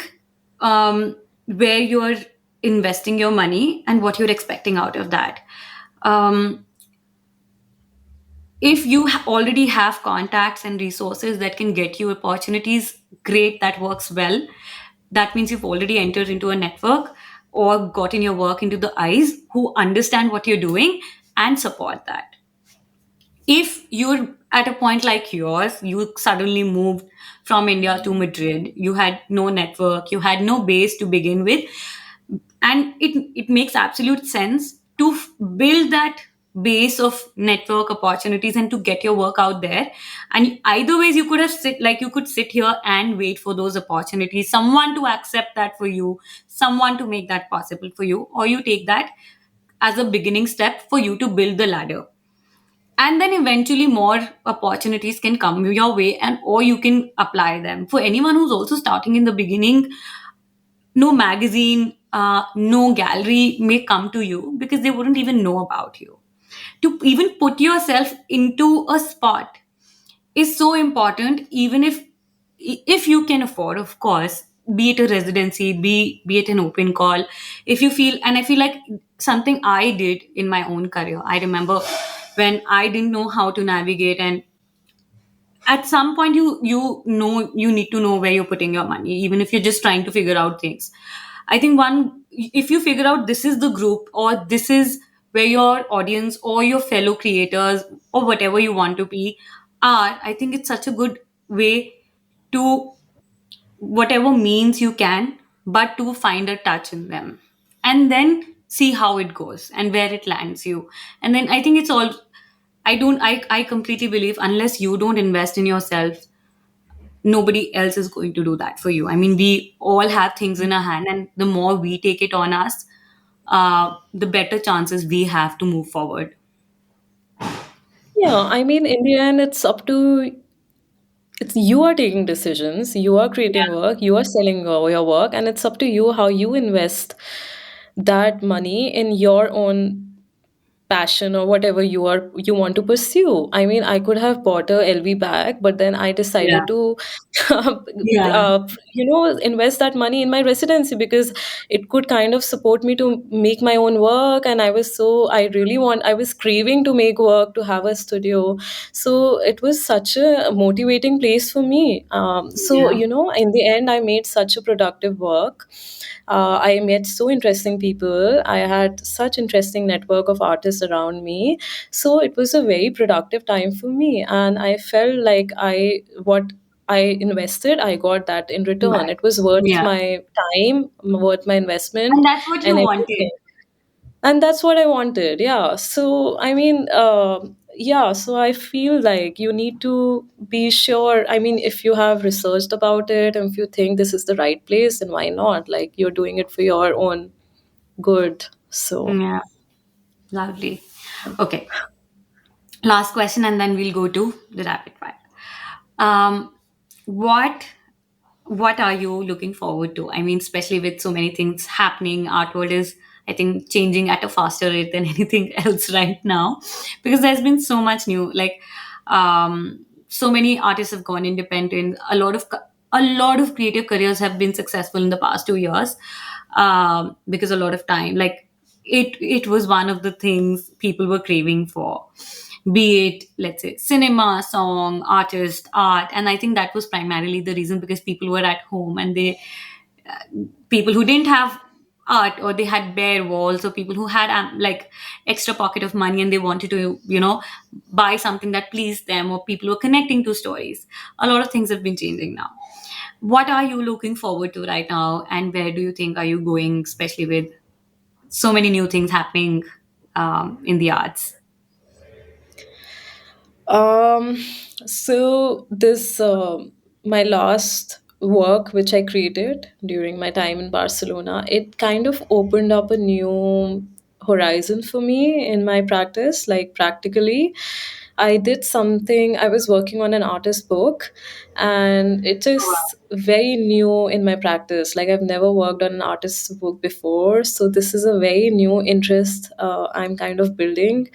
where you're investing your money and what you're expecting out of that. Um, if you already have contacts and resources that can get you opportunities, great, that works well. That means you've already entered into a network or gotten your work into the eyes who understand what you're doing and support that. If you're at a point like yours, you suddenly moved from India to Madrid, you had no network, you had no base to begin with, and it makes absolute sense to build that base of network opportunities and to get your work out there. And either ways, you could have sit like you could sit here and wait for those opportunities, someone to accept that for you, someone to make that possible for you, or you take that as a beginning step for you to build the ladder, and then eventually more opportunities can come your way, and or you can apply them. For anyone who's also starting in the beginning, no magazine, no gallery may come to you because they wouldn't even know about you. To even put yourself into a spot is so important, even if you can afford, of course, be it a residency, be it an open call. If you feel, and I feel like something I did in my own career, I remember when I didn't know how to navigate, and at some point you know you need to know where you're putting your money, even if you're just trying to figure out things. I think one, if you figure out this is the group or this is where your audience or your fellow creators or whatever you want to be are, I think it's such a good way to, whatever means you can, but to find a touch in them and then see how it goes and where it lands you. And then I think it's all, I completely believe unless you don't invest in yourself, nobody else is going to do that for you. I mean, we all have things in our hand, and the more we take it on us, the better chances we have to move forward. Yeah, I mean, in the end, it's up to it's you are taking decisions, you are creating Yeah, work, you are selling your work, and it's up to you how you invest that money in your own passion or whatever you want to pursue. I mean, I could have bought a LV bag, but then I yeah, decided to yeah, invest that money in my residency because it could kind of support me to make my own work. And I was craving to make work, to have a studio. So it was such a motivating place for me. So yeah, in the end, I made such a productive work. I met so interesting people. I had such interesting network of artists around me. So it was a very productive time for me, and I felt like I what I invested, I got that in return. right. It was worth Yeah. my time, worth my And investment, that's what you and wanted. everything. And that's what I wanted. Yeah. So I mean, yeah. So I feel like you need to be sure. I mean, if you have researched about it, and if you think this is the right place, then why not? Like, you're doing it for your own good. So Yeah, lovely. Okay, last question, and then we'll go to the rapid fire. Um, what what are you looking forward to? I mean, especially with so many things happening, art world is, I think, changing at a faster rate than anything else right now, because there's been so much new, like, so many artists have gone independent. A lot of creative careers have been successful in the past 2 years, because a lot of time, like, it was one of the things people were craving for, be it, let's say, cinema, song, artist, art. And I think that was primarily the reason, because people were at home, and people who didn't have art, or they had bare walls, or people who had like extra pocket of money and they wanted to, buy something that pleased them, or people were connecting to stories. A lot of things have been changing now. What are you looking forward to right now, and where do you think are you going, especially with so many new things happening in the arts? Um, so this my last work which I created during my time in Barcelona, it kind of opened up a new horizon for me in my practice, like practically. I did something, I was working on an artist book, and it is very new in my practice. Like, I've never worked on an artist book before. So, this is a very new interest I'm kind of building.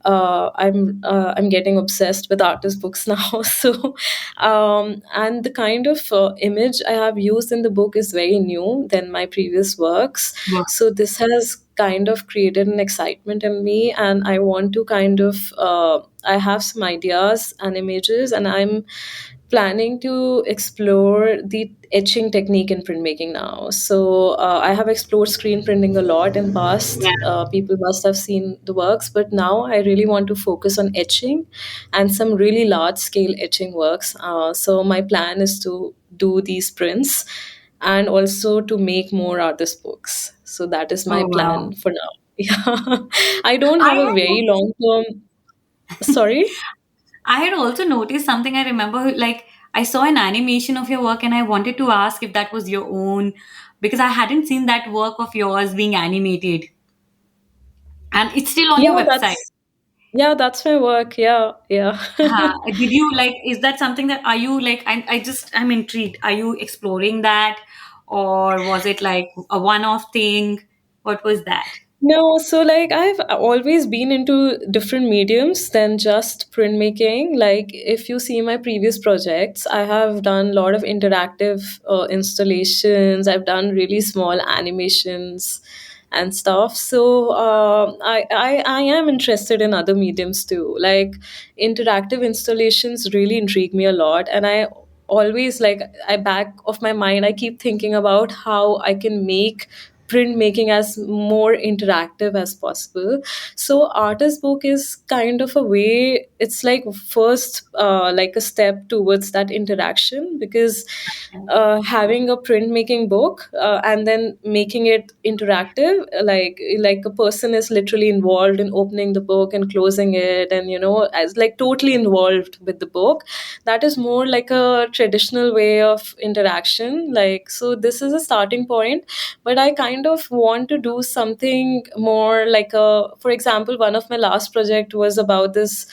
I'm getting obsessed with artist books now. So, and the kind of image I have used in the book is very new than my previous works. Wow. So this has kind of created an excitement in me, and I want to kind of I have some ideas and images, and I'm planning to explore the etching technique in printmaking now. So I have explored screen printing a lot in past. Yeah. People must have seen the works, but now I really want to focus on etching and some really large scale etching works. So my plan is to do these prints and also to make more artist books. So that is my Oh wow. plan for now. Yeah. I don't I have a had very long term. Sorry. I had also noticed something. I remember, like, I saw an animation of your work and I wanted to ask if that was your own, because I hadn't seen that work of yours being animated. And it's still on Yeah, your website. that's my work. Yeah, yeah. Did you like, is that something that, are you like, I'm intrigued. Are you exploring that? Or was it like a one off thing? What was that? No, so like I've always been into different mediums than just printmaking. Like if you see my previous projects, I have done a lot of interactive installations. I've done really small animations and stuff. So I am interested in other mediums too. Like interactive installations really intrigue me a lot, and I always like I back of my mind I keep thinking about how I can make printmaking as more interactive as possible. So artist book is kind of a way, it's like first like a step towards that interaction, because having a printmaking book and then making it interactive, like a person is literally involved in opening the book and closing it, and as like totally involved with the book. That is more like a traditional way of interaction. Like, so this is a starting point, but I kind of want to do something more like a, for example, one of my last project was about this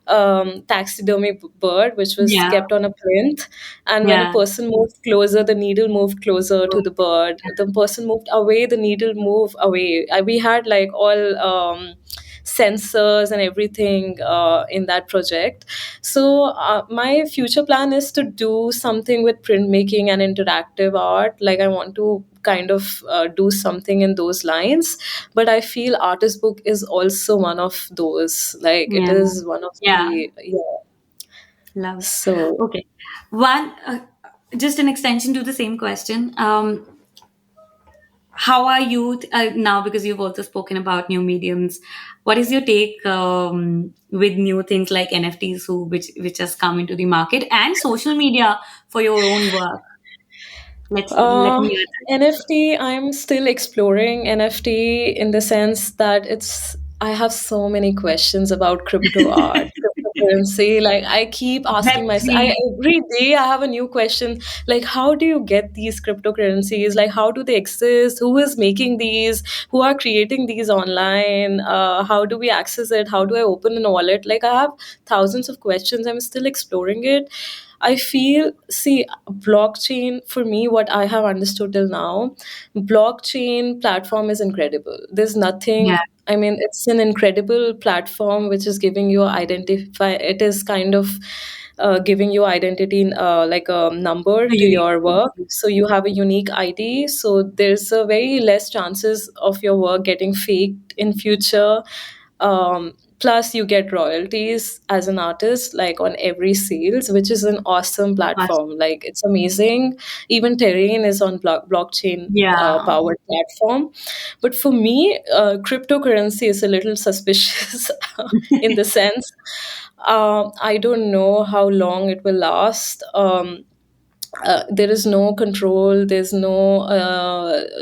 taxidermy bird which was Yeah. kept on a plinth, and when a Yeah. person moved closer, the needle moved closer to Oh, the bird. The person moved away, the needle moved away. We had like all sensors and everything in that project. So my future plan is to do something with printmaking and interactive art. Like I want to kind of do something in those lines, but I feel artist book is also one of those. Like it yeah. is one of Yeah. the, yeah. Love. So Okay. One, just an extension to the same question. How are you now? Because you've also spoken about new mediums. What is your take with new things like NFTs, which has come into the market, and social media for your own work? Let Uh, me add that as well. NFT, I'm still exploring NFT in the sense that I have so many questions about crypto art, cryptocurrency. Like I keep asking myself, Web3. every day I have a new question. Like, how do you get these cryptocurrencies? Like, how do they exist? Who is making these? Who are creating these online? How do we access it? How do I open an wallet? Like, I have thousands of questions. I'm still exploring it. I feel, see, blockchain for me, what I have understood till now, blockchain platform is incredible. There's Yeah. nothing, I mean, it's an incredible platform which is giving you identify, it is kind of giving you identity, like a number A to unique. your work. So you have a unique ID. So there's a very less chances of your work getting faked in future. Plus you get royalties as an artist, like on every sales, which is an awesome platform. Like it's amazing. Even Terrain is on blockchain Yeah. powered platform. But for me, cryptocurrency is a little suspicious in the sense, I don't know how long it will last. There is no control, there's no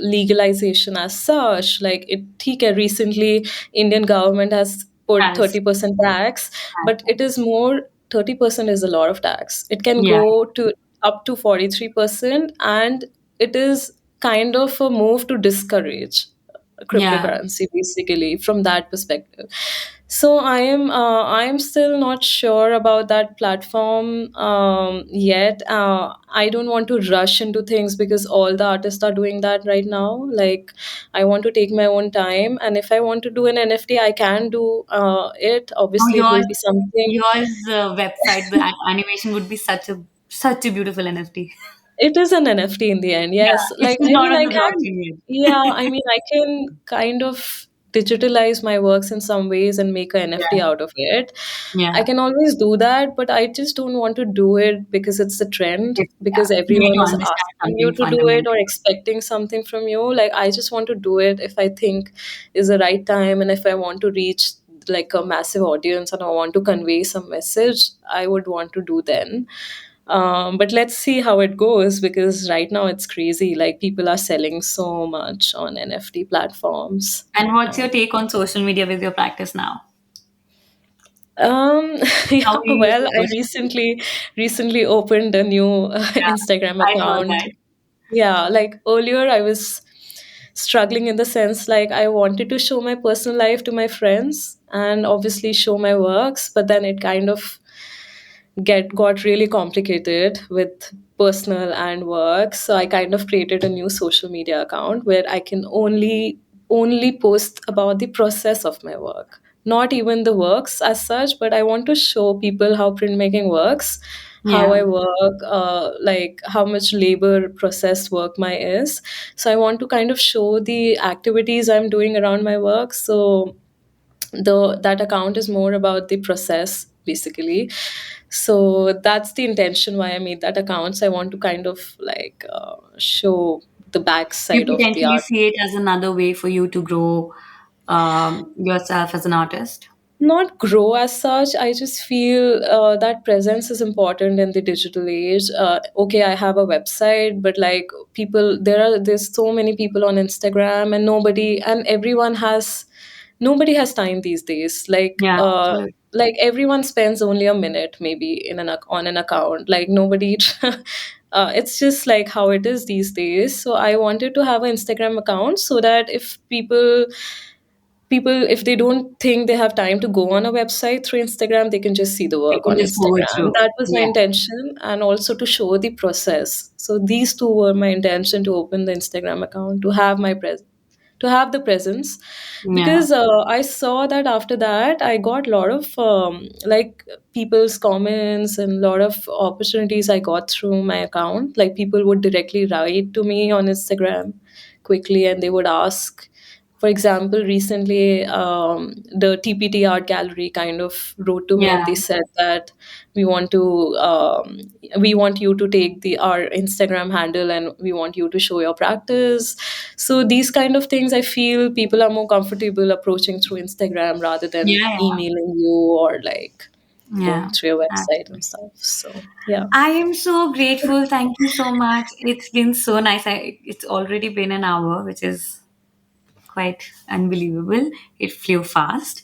legalization as such. Like it ठीक recently Indian government has put Has. 30% tax, but it is more, 30% is a lot of tax. It can Yeah. go to up to 43%, and it is kind of a move to discourage Yeah. cryptocurrency basically from that perspective. So I am still not sure about that platform yet. I don't want to rush into things because all the artists are doing that right now. Like, I want to take my own time, and if I want to do an NFT, I can do it. Oh, Obviously, it will be something. yours website, the animation would be such a beautiful NFT. It is an NFT in the end, Yeah, yes. it's Like, just I not mean, on I the can, blockchain yet. yeah, I mean, I can kind of digitalize my works in some ways and make a NFT Yeah, out of it. I yeah. can always do that, but I just don't want to do it because it's the trend, Yeah. because You need everyone to is understand asking you something to do it fundamental. or expecting something from you. Like, I just want to do it if I think is the right time, and if I want to reach like a massive audience and I want to convey some message, I would want to do then. But let's see how it goes, because right now it's crazy. Like, people are selling so much on NFT platforms. And what's your Um, take on social media with your practice now? um, How yeah, do you use well, the I social media? recently opened a new Yeah, Instagram I heard account. that. Yeah, like earlier I was struggling in the sense like I wanted to show my personal life to my friends and obviously show my works, but then it kind of get got really complicated with personal and work, so I kind of created a new social media account where I can only post about the process of my work, not even the works as such, but I want to show people how printmaking works, how Yeah. I work, like how much labor process work my is. So I want to kind of show the activities I'm doing around my work. So the that account is more about the process basically. So that's the intention why I made that account. So I want to kind of like show the back You side of the potentially art. see it as another way for you to grow yourself as an artist. Not grow as such. I just feel that presence is important in the digital age. Okay, I have a website, but like people, there's so many people on Instagram, and nobody has time these days. Yeah, absolutely. Like everyone spends only a minute maybe on an account. Like nobody. It's just like how it is these days. So I wanted to have an Instagram account so that if people, if they don't think they have time to go on a website through Instagram, they can just see the You work can on just forward Instagram. through. That was my Yeah, intention, and also to show the process. So these two were my intention to open the Instagram account, to have the presence, yeah, because I saw that after that I got a lot of like people's comments and a lot of opportunities I got through my account. Like people would directly write to me on Instagram quickly, and they would ask. For example, recently the TPT Art Gallery kind of wrote to me, yeah, and they said that we want to we want you to take the our Instagram handle, and we want you to show your practice. So these kind of things, I feel people are more comfortable approaching through Instagram rather than yeah, emailing you or like yeah. going through your website and Absolutely. stuff. So yeah. I am so grateful. Thank you so much. It's been so nice. It's already been an hour, which is quite unbelievable. It flew fast.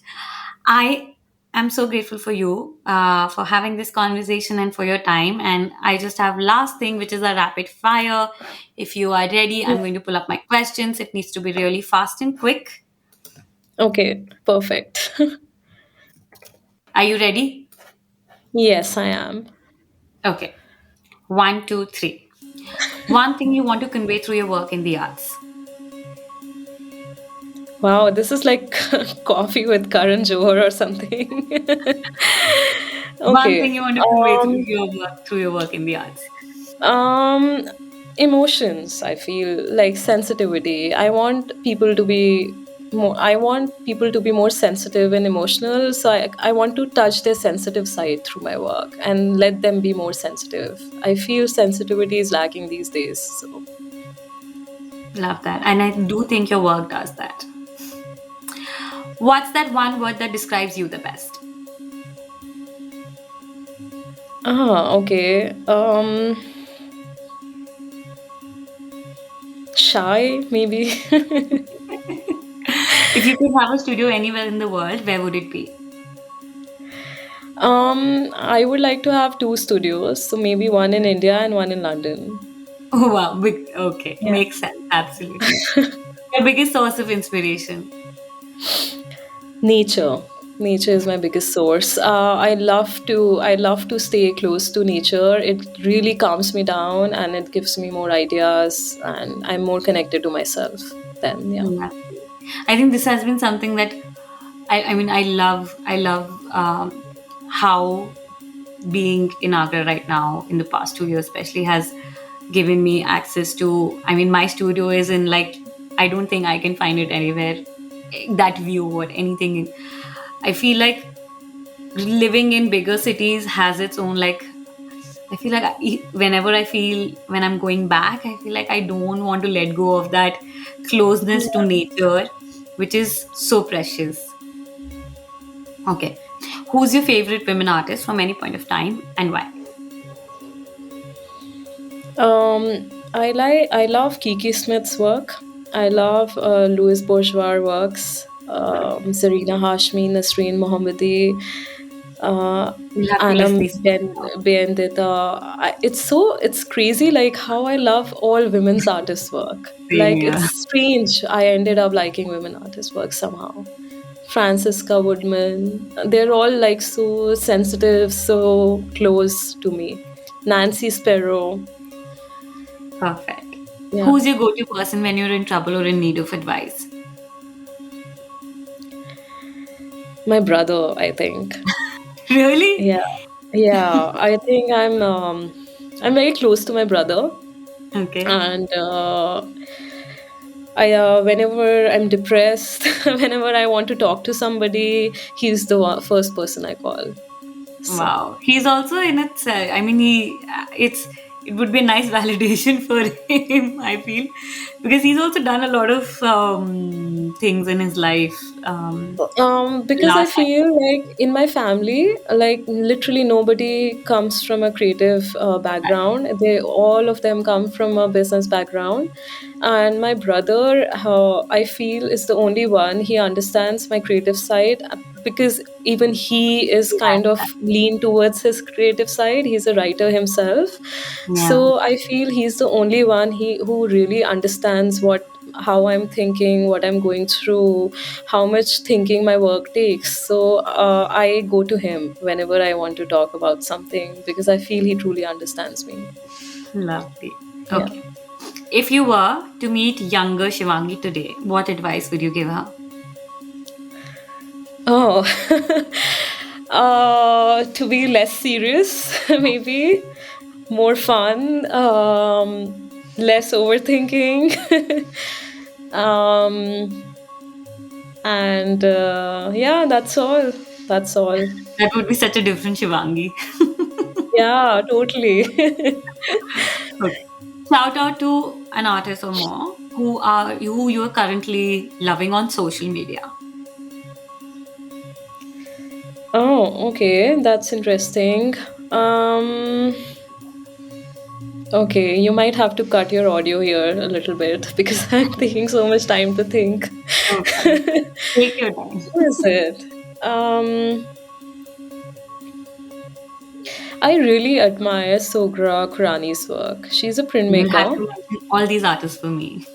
I am so grateful for you for having this conversation and for your time. And I just have last thing, which is a rapid fire. If you are ready, I'm going to pull up my questions. It needs to be really fast and quick. Okay, perfect. Are you ready? Yes, I am. Okay. One, two, three. One thing you want to convey through your work in the arts. Wow, this is like coffee with Karan Johar or something. One thing Okay. you want to convey through your work in the arts. Um, Emotions, I feel like sensitivity. I want people to be more sensitive and emotional. So I want to touch their sensitive side through my work and let them be more sensitive. I feel sensitivity is lacking these days. So Love that. yeah. And I do think your work does that. What's that one word that describes you the best? Okay. Shy, maybe. If you could have a studio anywhere in the world, where would it be? I would like to have two studios, so maybe one in India and one in London. Oh wow, big okay. Yeah. Makes sense, absolutely. Your biggest source of inspiration. Nature. Nature is my biggest source. I love to stay close to nature. It really calms me down and it gives me more ideas, and I'm more connected to myself then. Yeah. Yeah. I think this has been something that I mean, I love how being in Agra right now in the past 2 years, especially, has given me access to. I mean, my studio is in like, I don't think I can find it anywhere. That view or anything. I feel like living in bigger cities has its own like. I feel like whenever I feel when I'm going back, I feel like I don't want to let go of that closeness to nature, which is so precious. Okay. Who's your favorite women artist from any point of time and why? I love Kiki Smith's work. I love Louis Bourgeois works. Zarina Hashmi, Nasreen Mohammadi, uh, We'll have to list Anam these down. Bendita. It's crazy like how I love all women's artists' work. Same Like here. it's strange. I ended up liking women artists' work somehow. Francisca Woodman. They're all like so sensitive, so close to me. Nancy Sparrow. Perfect. Yeah. Who's your go-to person when you're in trouble or in need of advice? My brother, I think. Really? Yeah. Yeah. I think I'm very close to my brother, Okay. and I whenever I'm depressed, whenever I want to talk to somebody, he's the first person I call. So Wow. He's also in it. I mean, it would be a nice validation for him, I feel, because he's also done a lot of things in his life. because I Last time. feel like in my family, like literally nobody comes from a creative background. They all of them come from a business background, and my brother, I feel, is the only one. He understands my creative side because even he is He kind has of that. lean towards his creative side. He's a writer himself, Yeah. so I feel he's the only one who really understands how I'm thinking, what I'm going through, how much thinking my work takes. So I go to him whenever I want to talk about something because I feel he truly understands me. Lovely. Yeah. Okay. If you were to meet younger Shivangi today, what advice would you give her? Oh, to be less serious, maybe more fun, less overthinking, um, and yeah, that's all. That's all. That would be such a different Shivangi. Yeah, totally. Okay. Shout out to an artist or more who you are currently loving on social media. Oh, okay, that's interesting. Um, okay, you might have to cut your audio here a little bit because I'm taking so much time to think. No problem. Take your time. Who is it? Um, I really admire Sogra Kurani's work. She's a You'll have printmaker. to mention all these artists for me.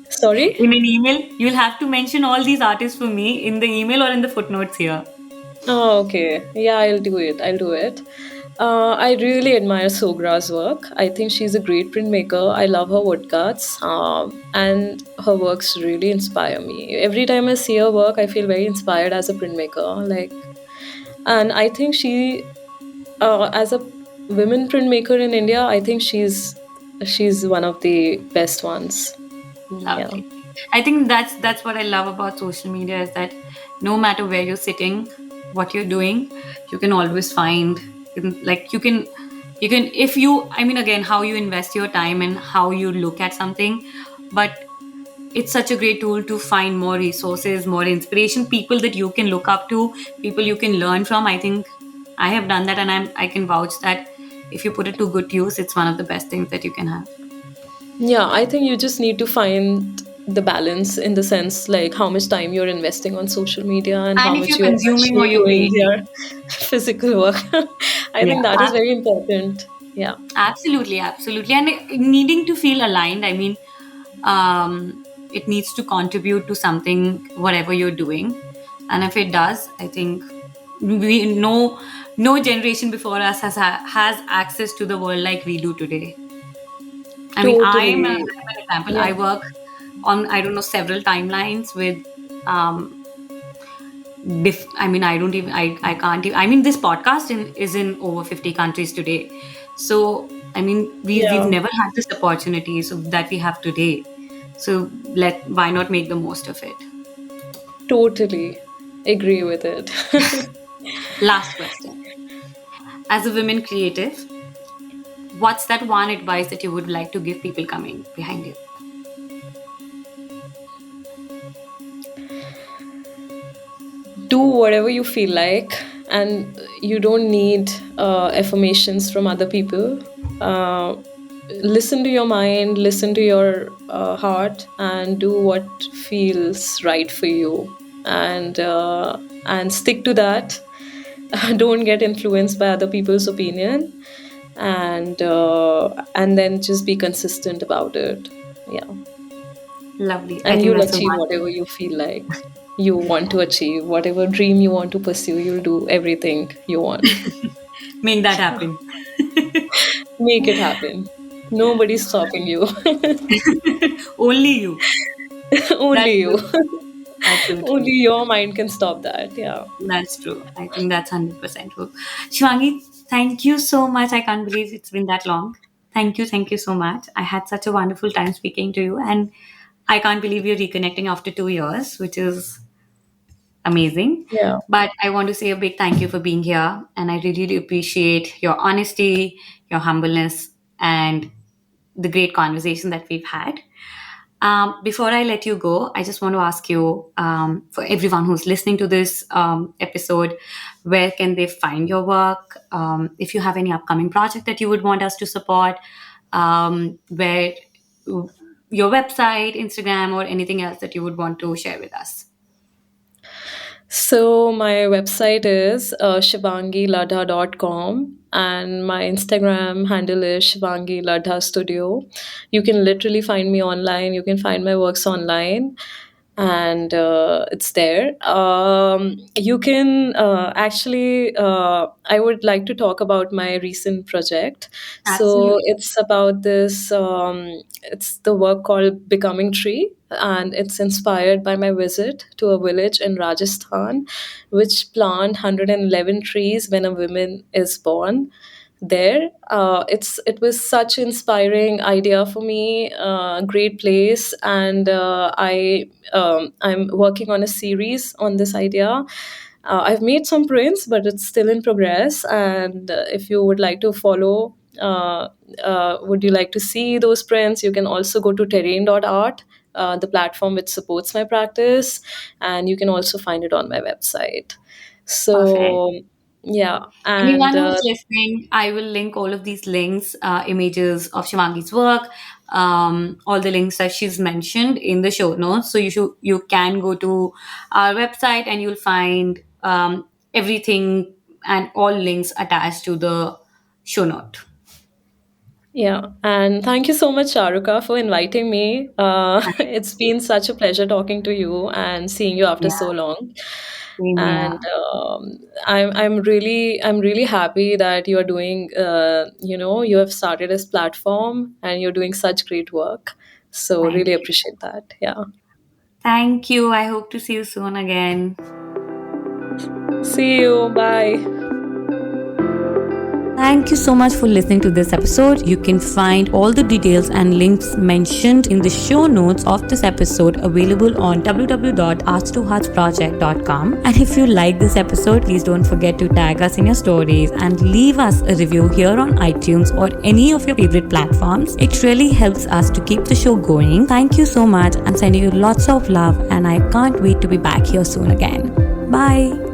Sorry? In an email, you'll have to mention all these artists for me in the email or in the footnotes here. Oh, okay. Yeah, I'll do it. I'll do it. I really admire Sogra's work. I think she's a great printmaker. I love her woodcuts, and her works really inspire me. Every time I see her work, I feel very inspired as a printmaker. And I think as a women printmaker in India, I think she's one of the best ones. Yeah. Lovely. I think that's what I love about social media is that no matter where you're sitting, what you're doing, you can always find you can if you I mean again how you invest your time and how you look at something, but it's such a great tool to find more resources, more inspiration, people that you can look up to, people you can learn from. I think I have done that and I can vouch that if you put it to good use, it's one of the best things that you can have. Yeah, I think you just need to find the balance in the sense like how much time you're investing on social media and how And if much you're you're consuming or actually you're doing creating. your physical work. I Yeah, think that is very important. Yeah. absolutely, absolutely. And needing to feel aligned, I mean, it needs to contribute to something, whatever you're doing. And if it does, I think we no generation before us has access to the world like we do today. I mean, I'm Totally. an example. Yeah. I work on, I don't know, several timelines with I mean, I don't even I can't even, I mean, this podcast is in over 50 countries today. So I mean, we've Yeah. never had this opportunity so that we have today. So let why not make the most of it? Totally agree with it. Last question. As a women creative, what's that one advice that you would like to give people coming behind you? Do whatever you feel like, and you don't need affirmations from other people. uh, Listen to your mind, listen to your heart, and do what feels right for you, and stick to that. Don't get influenced by other people's opinion, and then just be consistent about it. Yeah. Lovely. I And think you'll that's a achieve whatever you feel like you want to achieve, whatever dream you want to pursue. You'll do everything you want. make that happen. Make it happen. Nobody's stopping you. Only you. That's Only you. true. That's so Only true. your mind can stop that. Yeah. That's true. I think that's 100% true. Shivangi, thank you so much. I can't believe it's been that long. Thank you so much. I had such a wonderful time speaking to you, and I can't believe we're reconnecting after 2 years, which is amazing. Yeah. But I want to say a big thank you for being here, and I really appreciate your honesty, your humbleness, and the great conversation that we've had. Before I let you go, I just want to ask you, for everyone who's listening to this episode, where can they find your work? If you have any upcoming project that you would want us to support, where your website, Instagram, or anything else that you would want to share with us. So my website is shivangiladha.com, and my Instagram handle is Shivangi Ladha Studio. You can literally find me online. You can find my works online, and it's there. You can actually, I would like to talk about my recent project. So Absolutely. it's about this, it's the work called Becoming Tree, and it's inspired by my visit to a village in Rajasthan, which plant 111 trees when a woman is born there. It was such an inspiring idea for me, great place, and I'm working on a series on this idea. I've made some prints, but it's still in progress. And if you would like to follow, would you like to see those prints, you can also go to terrain.art, the platform which supports my practice, and you can also find it on my website. Perfect. So, yeah, and Anyone who's listening, I will link all of these links, images of Shivangi's work, all the links that she's mentioned in the show notes. So you can go to our website and you'll find everything and all links attached to the show note. yeah, and thank you so much, Charuka, for inviting me. It's been such a pleasure talking to you and seeing you after so Yeah, long. same here. And I'm really happy that you are doing. You have started this platform and you're doing such great work. So Thank really you. appreciate that. Yeah. Thank you. I hope to see you soon again. See you. Bye. Thank you so much for listening to this episode. You can find all the details and links mentioned in the show notes of this episode available on www.arts2heartsproject.com. And if you like this episode, please don't forget to tag us in your stories and leave us a review here on iTunes or any of your favorite platforms. It really helps us to keep the show going. Thank you so much. I'm sending you lots of love and I can't wait to be back here soon again. Bye.